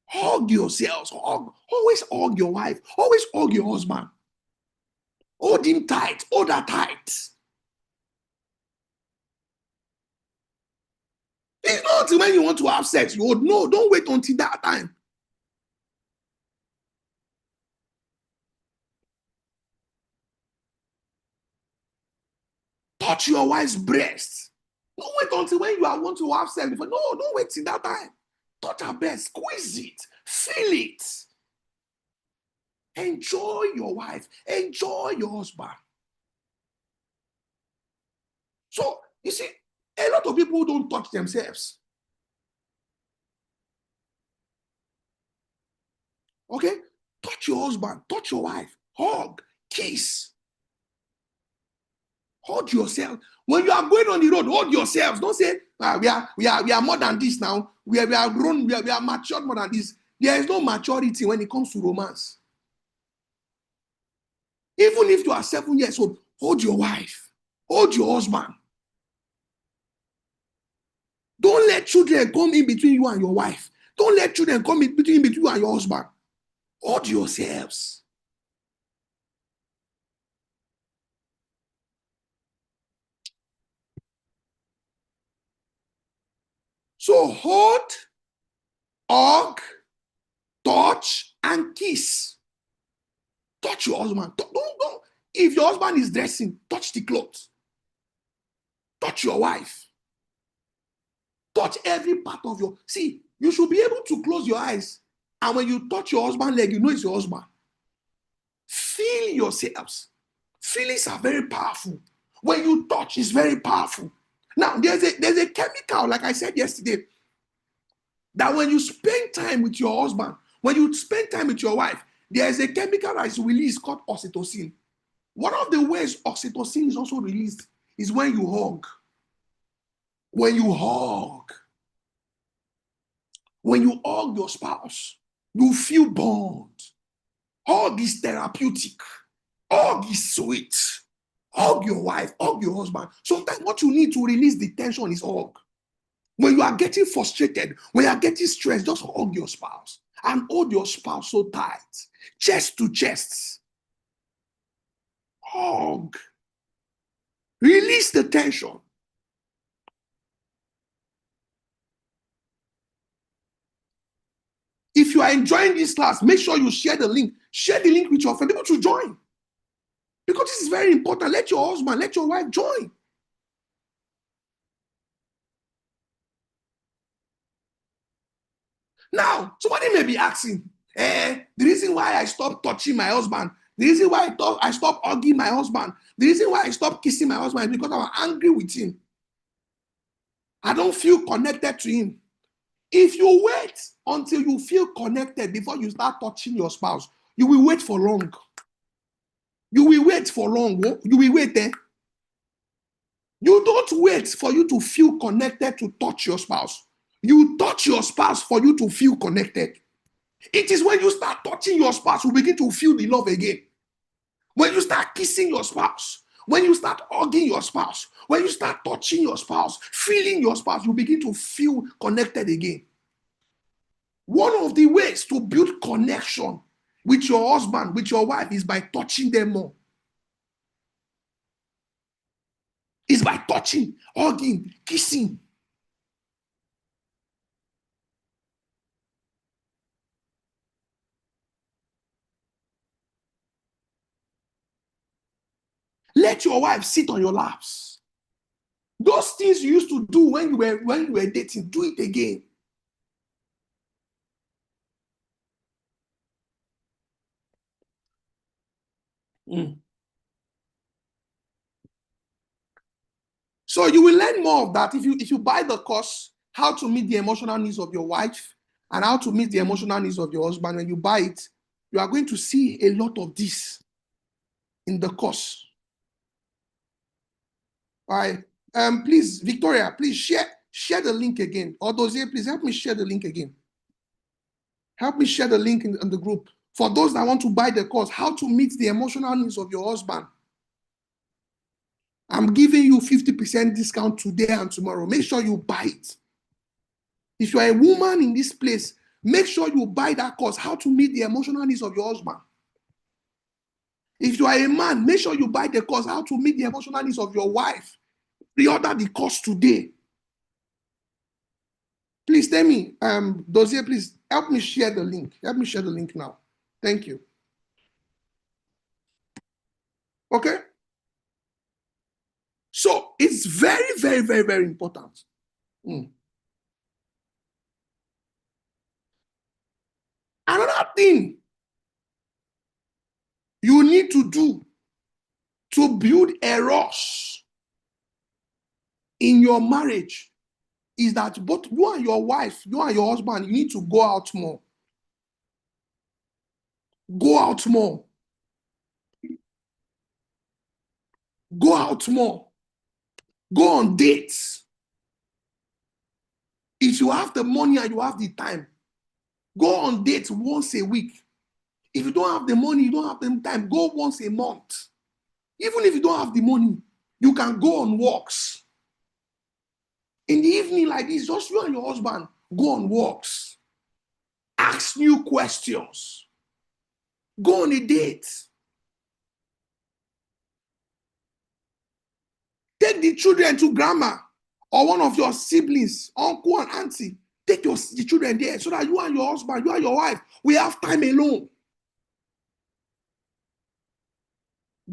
Hug yourselves. Always hug your wife. Always hug your husband. Hold him tight. Hold her tight. It's not when you want to have sex, you hold. No, don't wait until that time. Touch your wife's breast. Don't wait until when you want to have sex. No, don't wait till that time. Touch her breast. Squeeze it. Feel it. Enjoy your wife. Enjoy your husband. So, you see, a lot of people don't touch themselves. Okay? Touch your husband. Touch your wife. Hug. Kiss. Hold yourself. When you are going on the road, hold yourselves. Don't say, we are more than this now. We are grown, we are matured more than this. There is no maturity when it comes to romance. Even if you are 7 years old, hold your wife, hold your husband. Don't let children come in between you and your wife. Don't let children come in between you and your husband. Hold yourselves. So hold, hug, touch, and kiss. Touch your husband. Don't. If your husband is dressing, touch the clothes. Touch your wife. Touch every part of your. See, you should be able to close your eyes. And when you touch your husband's leg, you know it's your husband. Feel yourselves. Feelings are very powerful. When you touch, it's very powerful. Now, there's a chemical, like I said yesterday, that when you spend time with your husband, when you spend time with your wife, there's a chemical that is released called oxytocin. One of the ways oxytocin is also released is when you hug. When you hug. When you hug your spouse, you feel bond. Hug is therapeutic. Hug is sweet. Hug your wife, hug your husband. Sometimes what you need to release the tension is hug. When you are getting frustrated, when you are getting stressed, just hug your spouse and hold your spouse so tight, chest to chest. Hug. Release the tension. If you are enjoying this class, make sure you share the link. Share the link with your friend, people to join. Because this is very important. Let your husband, let your wife join. Now, somebody may be asking, the reason why I stopped touching my husband, the reason why I stopped hugging my husband, the reason why I stopped kissing my husband is because I was angry with him. I don't feel connected to him. If you wait until you feel connected before you start touching your spouse, you will wait for long. You will wait for long. You will wait. You don't wait for you to feel connected to touch your spouse. You touch your spouse for you to feel connected. It is when you start touching your spouse, you begin to feel the love again. When you start kissing your spouse, when you start hugging your spouse, when you start touching your spouse, feeling your spouse, you begin to feel connected again. One of the ways to build connection with your husband, with your wife, is by touching them more. It's by touching, hugging, kissing. Let your wife sit on your laps. Those things you used to do when you were dating, do it again. So you will learn more of that if you buy the course, how to meet the emotional needs of your wife and how to meet the emotional needs of your husband. When you buy it, you are going to see a lot of this in the course. All right. Please, Victoria, please share the link again. Or Dozie, please help me share the link again. Help me share the link in the group. For those that want to buy the course, how to meet the emotional needs of your husband. I'm giving you 50% discount today and tomorrow. Make sure you buy it. If you are a woman in this place, make sure you buy that course, how to meet the emotional needs of your husband. If you are a man, make sure you buy the course, how to meet the emotional needs of your wife. Pre-order the course today. Please tell me, Dozier, please help me share the link. Help me share the link now. Thank you. Okay? So it's very, very, very, very important. Another thing you need to do to build eros in your marriage is that both you and your wife, you and your husband, you need to go out more. Go out more. Go out more. Go on dates. If you have the money and you have the time, go on dates once a week. If you don't have the money, you don't have the time, go once a month. Even if you don't have the money, you can go on walks. In the evening like this, just you and your husband, go on walks. Ask new questions. Go on a date. Take the children to grandma or one of your siblings, uncle and auntie. Take the children there so that you and your husband, you and your wife, we have time alone.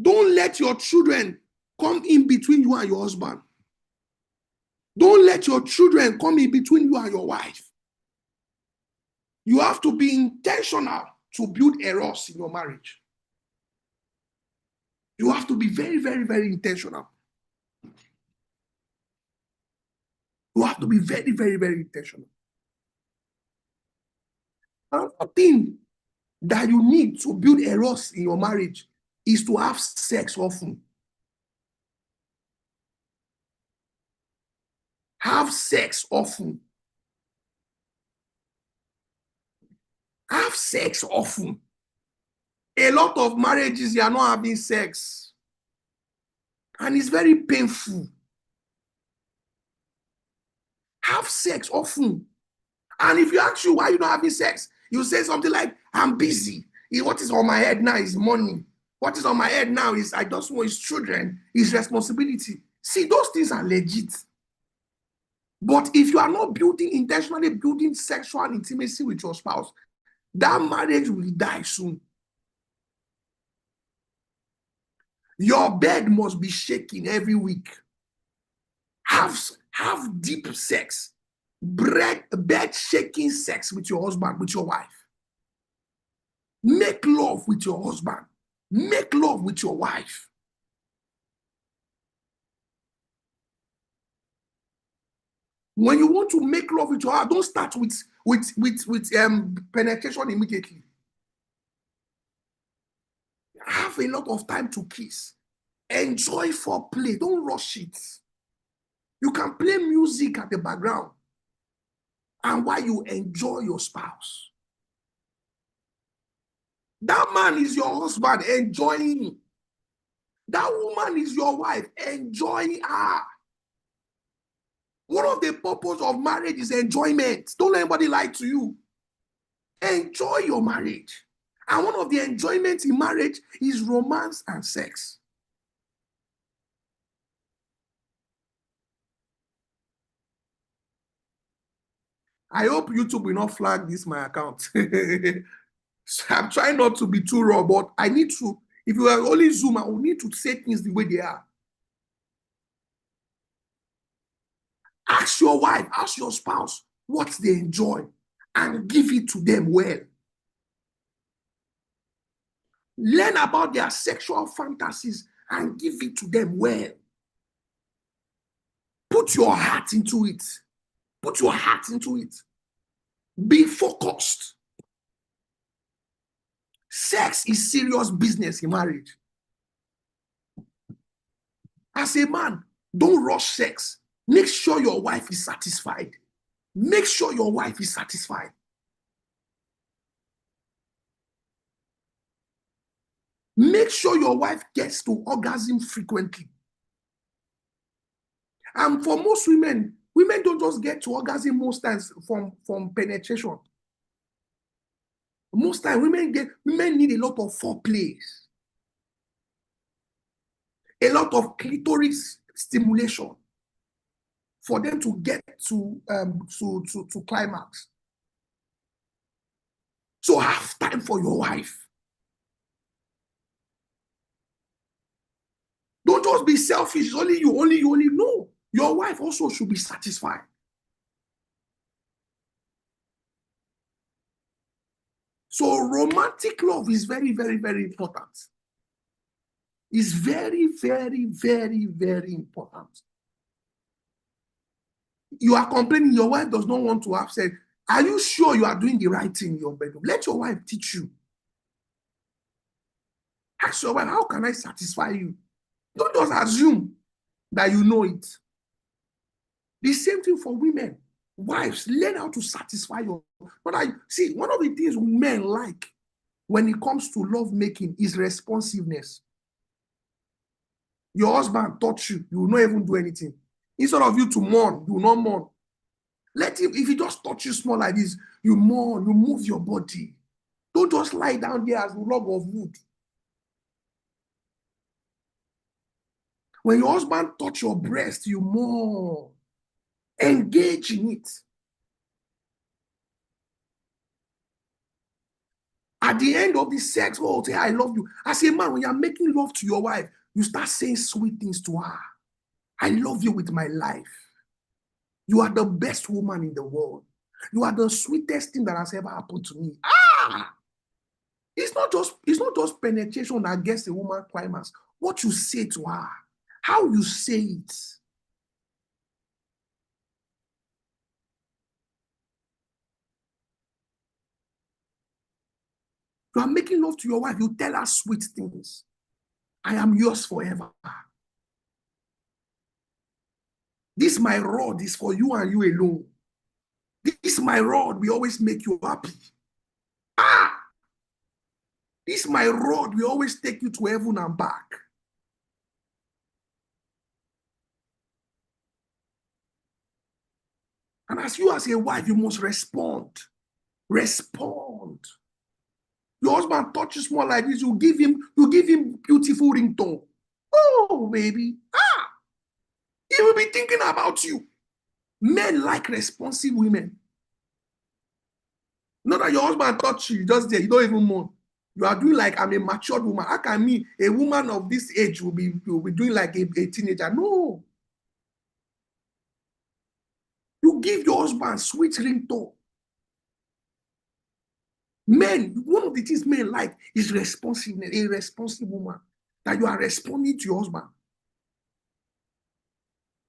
Don't let your children come in between you and your husband. Don't let your children come in between you and your wife. You have to be intentional to build eros in your marriage. You have to be very, very, very intentional. You have to be very, very, very intentional. Another thing that you need to build eros in your marriage is to have sex often. Have sex often. Have sex often. A lot of marriages, they are not having sex. And it's very painful. Have sex often. And if you ask you why you're not having sex, you say something like, I'm busy. What is on my head now is money. What is on my head now is I just want his children, his responsibility. See, those things are legit. But if you are not intentionally building sexual intimacy with your spouse, that marriage will die soon. Your bed must be shaking every week. Have deep sex. Bed shaking sex with your husband, with your wife. Make love with your husband. Make love with your wife. When you want to make love with your wife, don't start with penetration immediately. Have a lot of time to kiss. Enjoy foreplay. Don't rush it. You can play music at the background, and while you enjoy your spouse. That man is your husband, enjoying. That woman is your wife, enjoy her. One of the purposes of marriage is enjoyment. Don't let anybody lie to you. Enjoy your marriage. And one of the enjoyments in marriage is romance and sex. I hope YouTube will not flag this my account. So I'm trying not to be too raw, but I need to, if you are only Zoom, I will need to say things the way they are. Ask your wife, ask your spouse what they enjoy and give it to them well. Learn about their sexual fantasies and give it to them well. Put your heart into it. Put your heart into it. Be focused. Sex is serious business in marriage. As a man, don't rush sex. Make sure your wife is satisfied. Make sure your wife is satisfied. Make sure your wife gets to orgasm frequently. And for most women don't just get to orgasm most times from penetration. Most times, women need a lot of foreplay, a lot of clitoris stimulation for them to get to climax. So have time for your wife. Don't just be selfish. It's only you, only you, only. No. Your wife also should be satisfied. So romantic love is very, very, very important. It's very, very, very, very important. You are complaining your wife does not want to have sex. Are you sure you are doing the right thing in your bedroom? Let your wife teach you. Ask your wife, how can I satisfy you? Don't just assume that you know it. The same thing for women. Wives, learn how to satisfy your. But see, one of the things men like when it comes to love making is responsiveness. Your husband touch you, you will not even do anything. Instead of you to mourn, you will not mourn. Let him, if he just touch you small like this, you mourn, you move your body. Don't just lie down there as a log of wood. When your husband touch your breast, you mourn. Engage in it. At the end of the sex, oh, say, I love you. As a man, when you're making love to your wife, you start saying sweet things to her. I love you with my life. You are the best woman in the world. You are the sweetest thing that has ever happened to me. It's not just penetration that gets a woman climax. What you say to her, how you say it. You are making love to your wife, you tell her sweet things. I am yours forever. This my rod is for you and you alone. This my rod will always make you happy. This my rod will always take you to heaven and back. And as you as a wife, you must respond. Respond. Your husband touches more like this, you give him beautiful ringtone. Oh, baby. He will be thinking about you. Men like responsive women. Not that your husband touch you, just there, you don't even mourn. You are doing like I'm a matured woman. How can me, a woman of this age, will be doing like a teenager? No. You give your husband sweet ringtone. Men, one of the things men like is responsiveness, a responsive woman. That you are responding to your husband.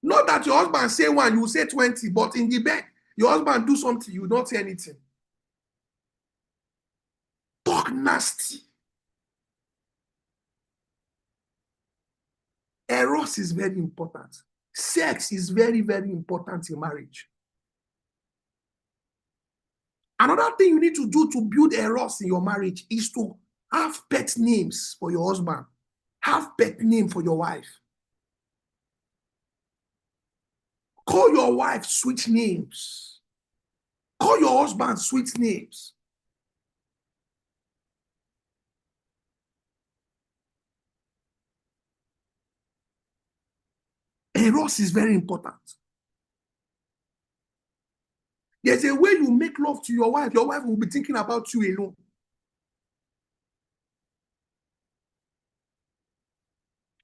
Not that your husband say one, you will say 20, but in the bed, your husband do something, you don't say anything. Talk nasty. Eros is very important. Sex is very, very important in marriage. Another thing you need to do to build eros in your marriage is to have pet names for your husband. Have pet name for your wife. Call your wife sweet names. Call your husband sweet names. Eros is very important. There's a way you make love to your wife will be thinking about you alone.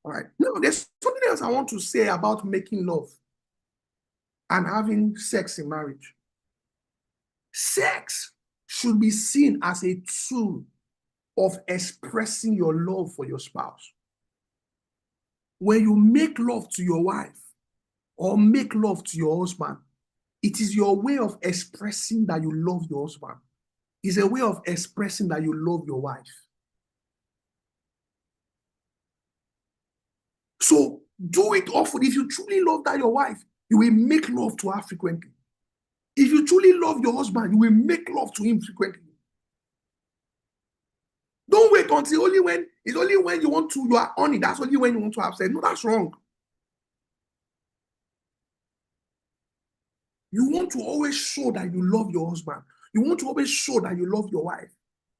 All right. Now, there's something else I want to say about making love and having sex in marriage. Sex should be seen as a tool of expressing your love for your spouse. When you make love to your wife or make love to your husband, it is your way of expressing that you love your husband. It's a way of expressing that you love your wife. So do it often. If you truly love that your wife, you will make love to her frequently. If you truly love your husband, you will make love to him frequently. Don't wait until it's only when you are on it. That's only when you want to have sex. No, that's wrong. You want to always show that you love your husband. You want to always show that you love your wife.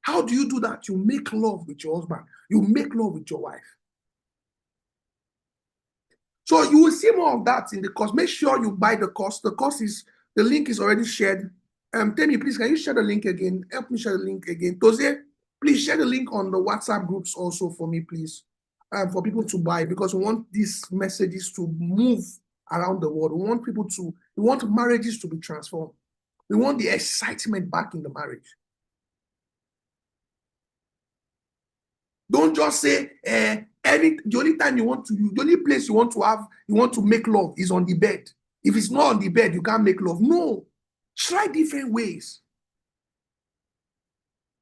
How do you do that? You make love with your husband. You make love with your wife. So you will see more of that in the course. Make sure you buy the course. The link is already shared. Temi, please, can you share the link again? Help me share the link again. Toze, please share the link on the WhatsApp groups also for me, please. For people to buy, because we want these messages to move around the world. We want marriages to be transformed. We want the excitement back in the marriage. Don't just say, the only place you want to make love is on the bed. If it's not on the bed, you can't make love. No. Try different ways.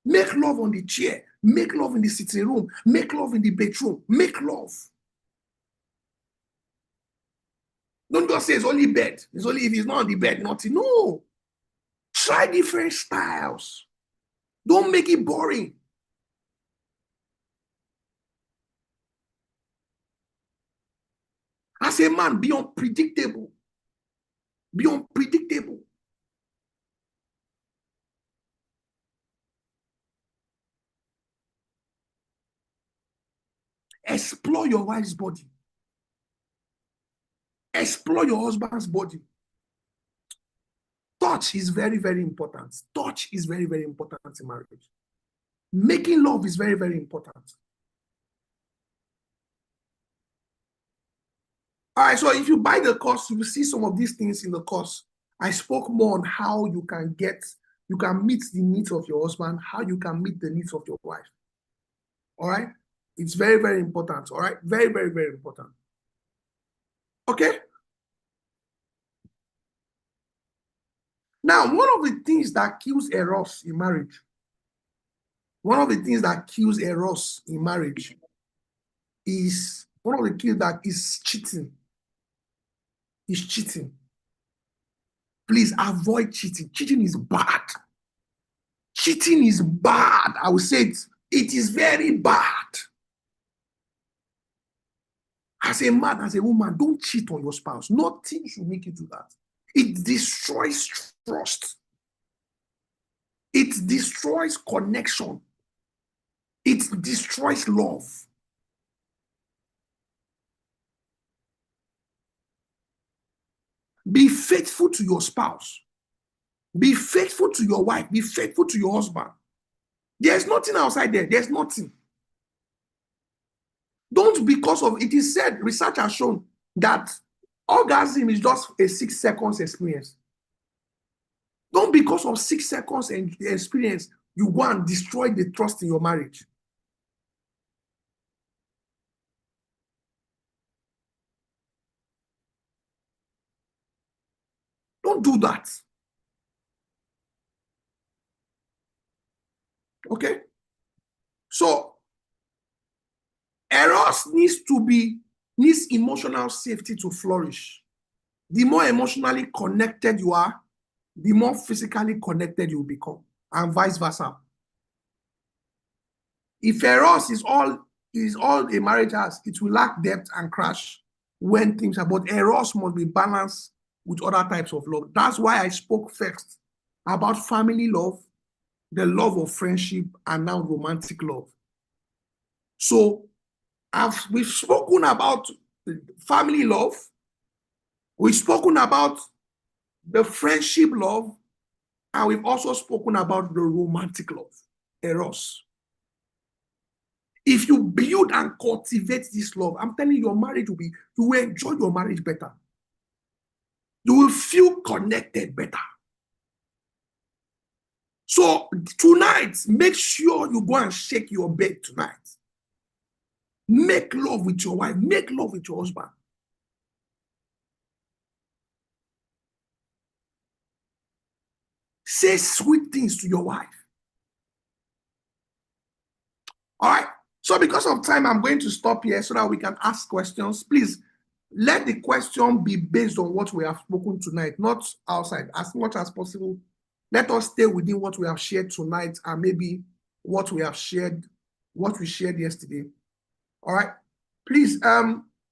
Make love on the chair. Make love in the sitting room. Make love in the bedroom. Make love. Don't just say it's only bed. It's only if it's not on the bed, nothing. No. Try different styles. Don't make it boring. As a man, be unpredictable. Be unpredictable. Explore your wife's body. Explore your husband's body. Touch is very, very important. Touch is very, very important in marriage. Making love is very, very important. All right, so if you buy the course, you will see some of these things in the course. I spoke more on how you can meet the needs of your husband, how you can meet the needs of your wife. All right? It's very, very important. All right? Very, very, very important. Okay? Now, one of the things that kills eros in marriage, is one of the kills that is cheating. Is cheating. Please avoid cheating. Cheating is bad. Cheating is bad. I will say it. It is very bad. As a man, as a woman, don't cheat on your spouse. Nothing should make you do that. It destroys trust. It destroys connection. It destroys love. Be faithful to your spouse. Be faithful to your wife. Be faithful to your husband. There's nothing outside there. There's nothing. Don't, because of it is said, research has shown that orgasm is just a 6 seconds experience. Don't, because of 6 seconds experience, you go and destroy the trust in your marriage. Don't do that. Okay? So, eros needs emotional safety to flourish. The more emotionally connected you are, the more physically connected you will become, and vice versa. If eros is all a marriage has, it will lack depth and crash when things are. But eros must be balanced with other types of love. That's why I spoke first about family love, the love of friendship, and now romantic love. So we've spoken about family love. We've spoken about the friendship love, and we've also spoken about the romantic love, eros. If you build and cultivate this love, I'm telling you, your marriage you will enjoy your marriage better. You will feel connected better. So tonight, make sure you go and shake your bed tonight. Make love with your wife. Make love with your husband. Say sweet things to your wife. All right. So because of time, I'm going to stop here so that we can ask questions. Please let the question be based on what we have spoken tonight, not outside. As much as possible, let us stay within what we have shared tonight and maybe what we shared yesterday. All right. Please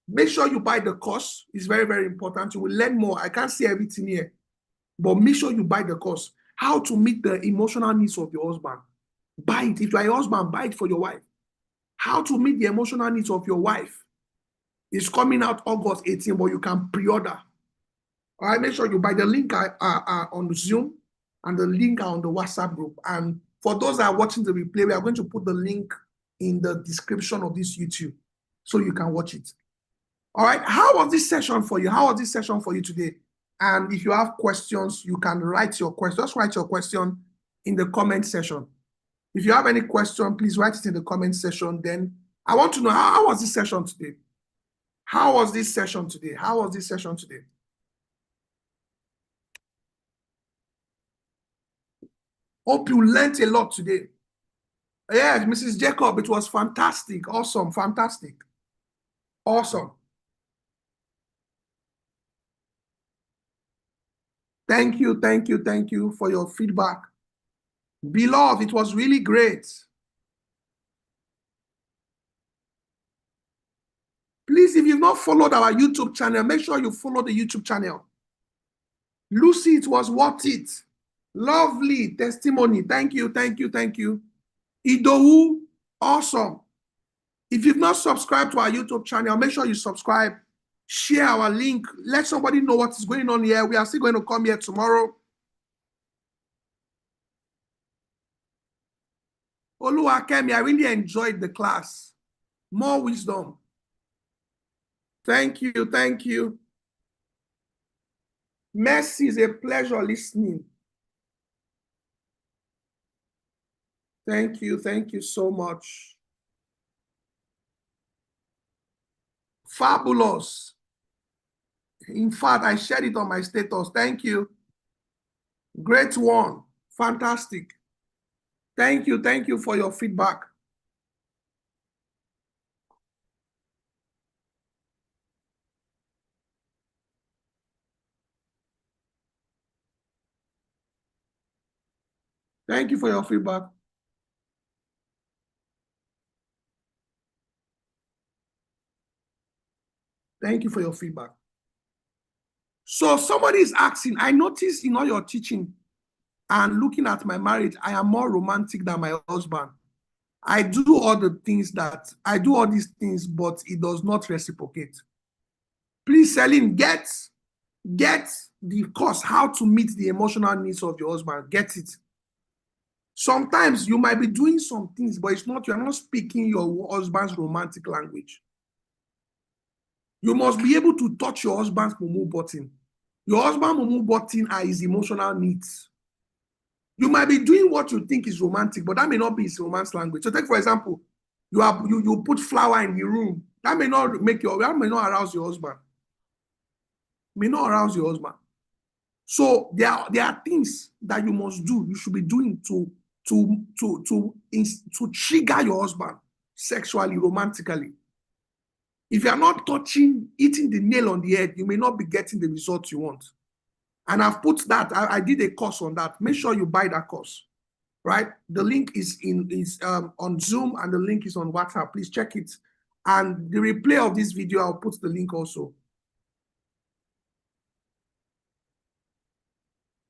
make sure you buy the course. It's very, very important. You will learn more. I can't see everything here, but make sure you buy the course. How to meet the emotional needs of your husband. Buy it. If you are a husband, buy it for your wife. How to meet the emotional needs of your wife. It's coming out August 18, but you can pre-order. All right, make sure you buy the link on Zoom and the link on the WhatsApp group. And for those that are watching the replay, we are going to put the link in the description of this YouTube so you can watch it. All right, how was this session for you? How was this session for you today? And if you have questions, you can write your question. Just write your question in the comment section. If you have any question, please write it in the comment section. Then I want to know, how was this session today? How was this session today? How was this session today? Hope you learned a lot today. Yes, Mrs. Jacob, it was fantastic. Awesome, fantastic. Awesome. Thank you, thank you, thank you for your feedback. Beloved, it was really great. Please, if you've not followed our YouTube channel, make sure you follow the YouTube channel. Lucy, it was worth it. Lovely testimony. Thank you, thank you, thank you. Idowu, awesome. If you've not subscribed to our YouTube channel, make sure you subscribe. Share our link. Let somebody know what is going on here. We are still going to come here tomorrow. Oluwakemi, I really enjoyed the class. More wisdom. Thank you, thank you. Mercy, is a pleasure listening. Thank you so much. Fabulous. In fact, I shared it on my status. Thank you. Great one. Fantastic. Thank you for your feedback. Thank you for your feedback. Thank you for your feedback. So somebody is asking, I noticed in all your teaching and looking at my marriage, I am more romantic than my husband. I do all these things, but it does not reciprocate. Please, Celine, get the course, how to meet the emotional needs of your husband. Get it. Sometimes you might be doing some things, but you're not speaking your husband's romantic language. You must be able to touch your husband's mumu button. Your husband's mumu button are his emotional needs. You might be doing what you think is romantic, but that may not be his romance language. So take, for example, you put flower in the room. That may not arouse your husband. May not arouse your husband. So there are things that you must do, you should be doing to trigger your husband sexually, romantically. If you are not hitting the nail on the head, you may not be getting the results you want. And I've put that, I did a course on that. Make sure you buy that course, right? The link is on Zoom and the link is on WhatsApp. Please check it. And the replay of this video, I'll put the link also.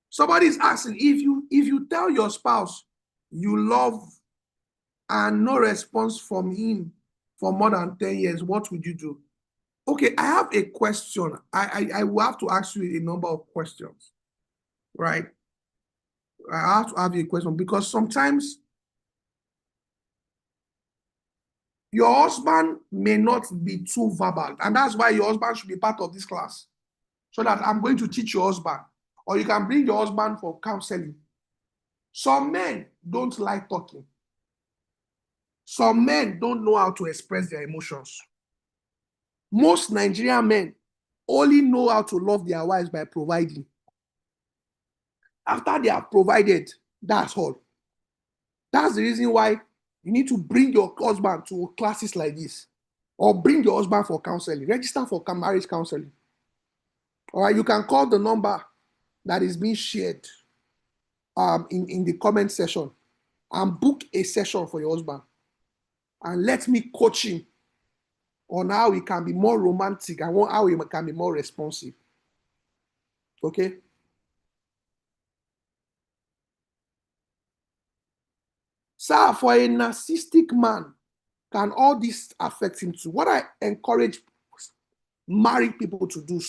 Somebody is asking, if you tell your spouse you love and no response from him for more than 10 years, what would you do? Okay, I have a question. I will have to ask you a number of questions, right? I have to have you a question because sometimes your husband may not be too verbal, and that's why your husband should be part of this class, so that I'm going to teach your husband, or you can bring your husband for counseling. Some men don't like talking. Some men don't know how to express their emotions. Most Nigerian men only know how to love their wives by providing. After they have provided, that's all. That's the reason why you need to bring your husband to classes like this, or bring your husband for counseling. Register for marriage counseling. All right, you can call the number that is being shared in the comment section and book a session for your husband. And let me coach him on how he can be more romantic and how he can be more responsive. Okay? Sir, for a narcissistic man, can all this affect him too? What I encourage married people to do,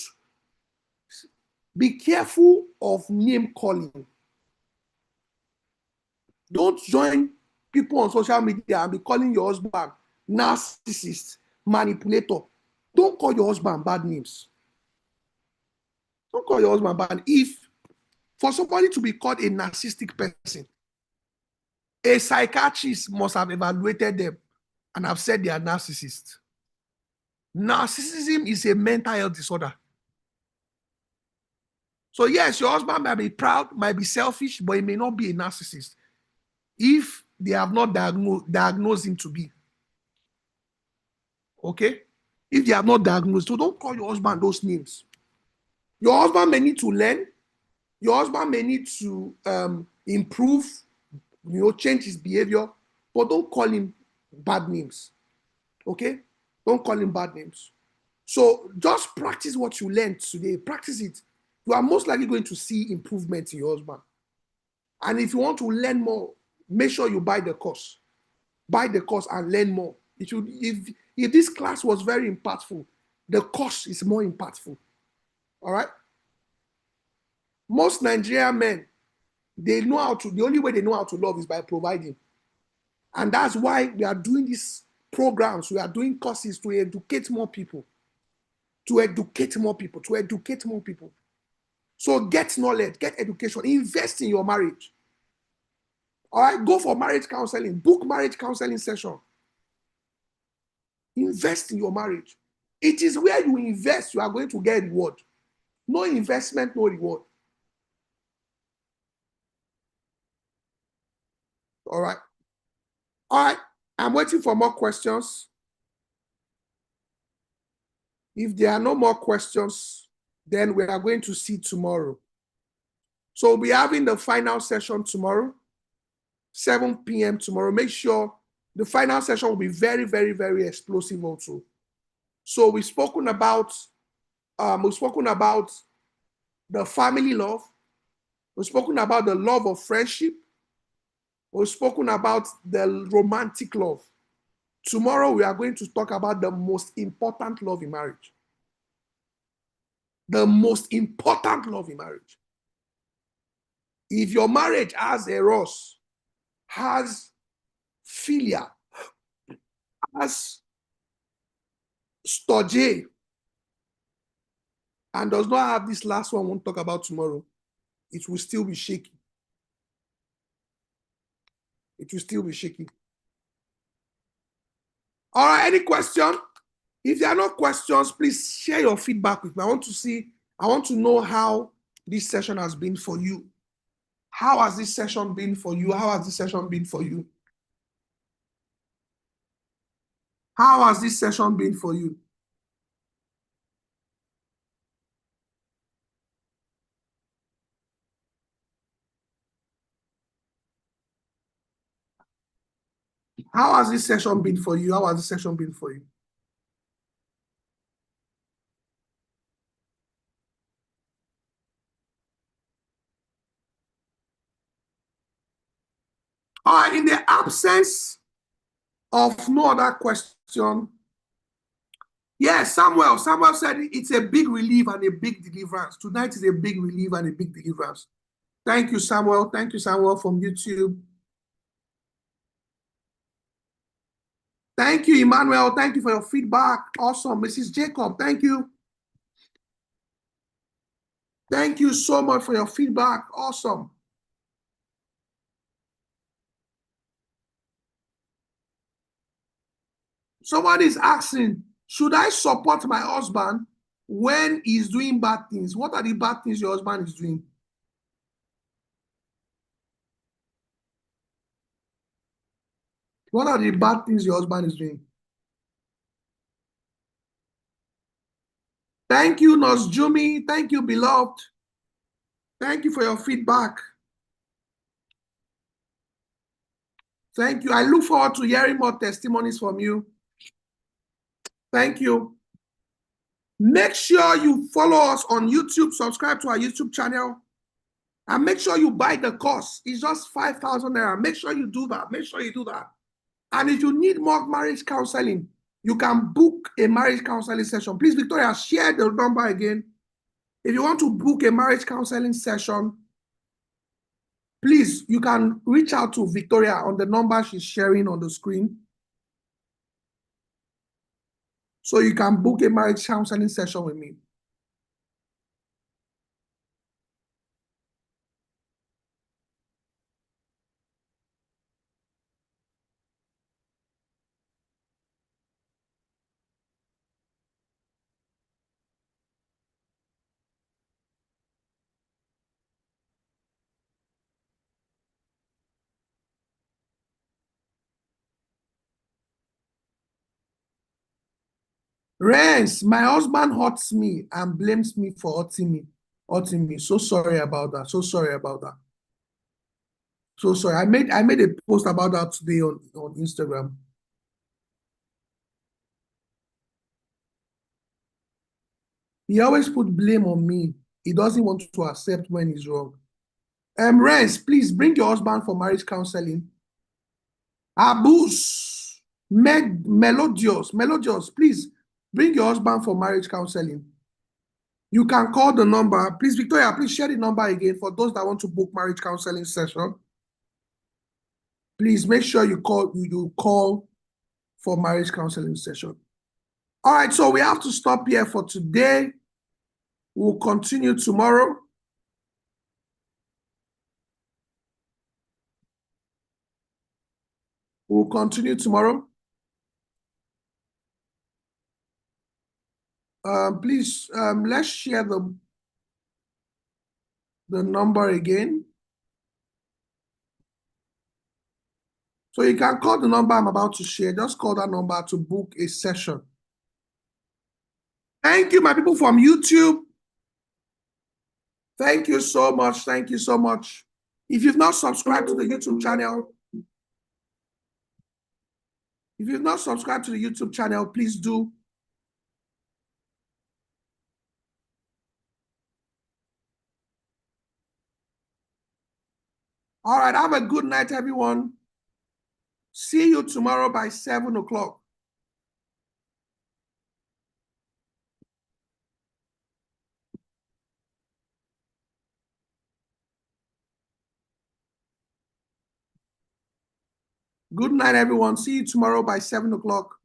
be careful of name calling. Don't join people on social media and be calling your husband narcissist, manipulator. Don't call your husband bad names. Don't call your husband bad. If for somebody to be called a narcissistic person, a psychiatrist must have evaluated them and have said they are narcissists. Narcissism is a mental health disorder. So yes, your husband might be proud, might be selfish, but he may not be a narcissist if they have not diagnosed him to be. Okay? If they have not diagnosed, so don't call your husband those names. Your husband may need to learn, Your husband may need to improve, change his behavior, but don't call him bad names. Okay? Don't call him bad names. So just practice what you learned today. Practice it. You are most likely going to see improvement in your husband. And if you want to learn more, make sure you buy the course. Buy the course and learn more. If this class was very impactful, the course is more impactful. All right? Most Nigerian men, the only way they know how to love is by providing. And that's why we are doing these programs, we are doing courses to educate more people. To educate more people. So get knowledge, get education, invest in your marriage. All right, go for marriage counseling, book marriage counseling session. Invest in your marriage. It is where you invest, you are going to get reward. No investment, no reward. All right. All right. I'm waiting for more questions. If there are no more questions, then we are going to see tomorrow. So we'll be having the final session tomorrow, 7 p.m. tomorrow. Make sure the final session will be very, very, very explosive also. So we've spoken about the family love. We've spoken about the love of friendship. We've spoken about the romantic love. Tomorrow, we are going to talk about the most important love in marriage. The most important love in marriage. If your marriage has eros, has philia, has storge, and does not have this last one we'll talk about tomorrow, it will still be shaky. It will still be shaky. All right, any question? If there are no questions, please share your feedback with me. I want to know how this session has been for you. How has this session been for you? How has this session been for you? How has this session been for you? How has this session been for you? How has this session been for you? All right, in the absence of no other question, yes, Samuel said it's a big relief and a big deliverance. Tonight is a big relief and a big deliverance. Thank you, Samuel. Thank you, Samuel, from YouTube. Thank you, Emmanuel. Thank you for your feedback. Awesome. Mrs. Jacob, thank you. Thank you so much for your feedback. Awesome. Somebody is asking, should I support my husband when he's doing bad things? What are the bad things your husband is doing? What are the bad things your husband is doing? Thank you, Nurse Jumi. Thank you, beloved. Thank you for your feedback. Thank you. I look forward to hearing more testimonies from you. Thank you. Make sure you follow us on YouTube, subscribe to our YouTube channel, and make sure you buy the course. It's just 5,000 naira. Make sure you do that. Make sure you do that. And if you need more marriage counseling, you can book a marriage counseling session. Please, Victoria, share the number again. If you want to book a marriage counseling session, please, you can reach out to Victoria on the number she's sharing on the screen. So you can book a marriage counseling session with me. Rance, my husband hurts me and blames me for hurting me. Ultimately, so sorry about that. So sorry about that. So sorry. I made a post about that today on Instagram. He always put blame on me. He doesn't want to accept when he's wrong. Rens, please bring your husband for marriage counseling. Abus, Melodious, please bring your husband for marriage counseling. You can call the number. Please, Victoria, please share the number again for those that want to book marriage counseling session. Please make sure you call for marriage counseling session. All right, so we have to stop here for today. We'll continue tomorrow. We'll continue tomorrow. Please, let's share the number again. So you can call the number I'm about to share. Just call that number to book a session. Thank you, my people from YouTube. Thank you so much. Thank you so much. If you've not subscribed to the YouTube channel, please do. All right, have a good night, everyone. See you tomorrow by 7 o'clock. Good night, everyone. See you tomorrow by 7 o'clock.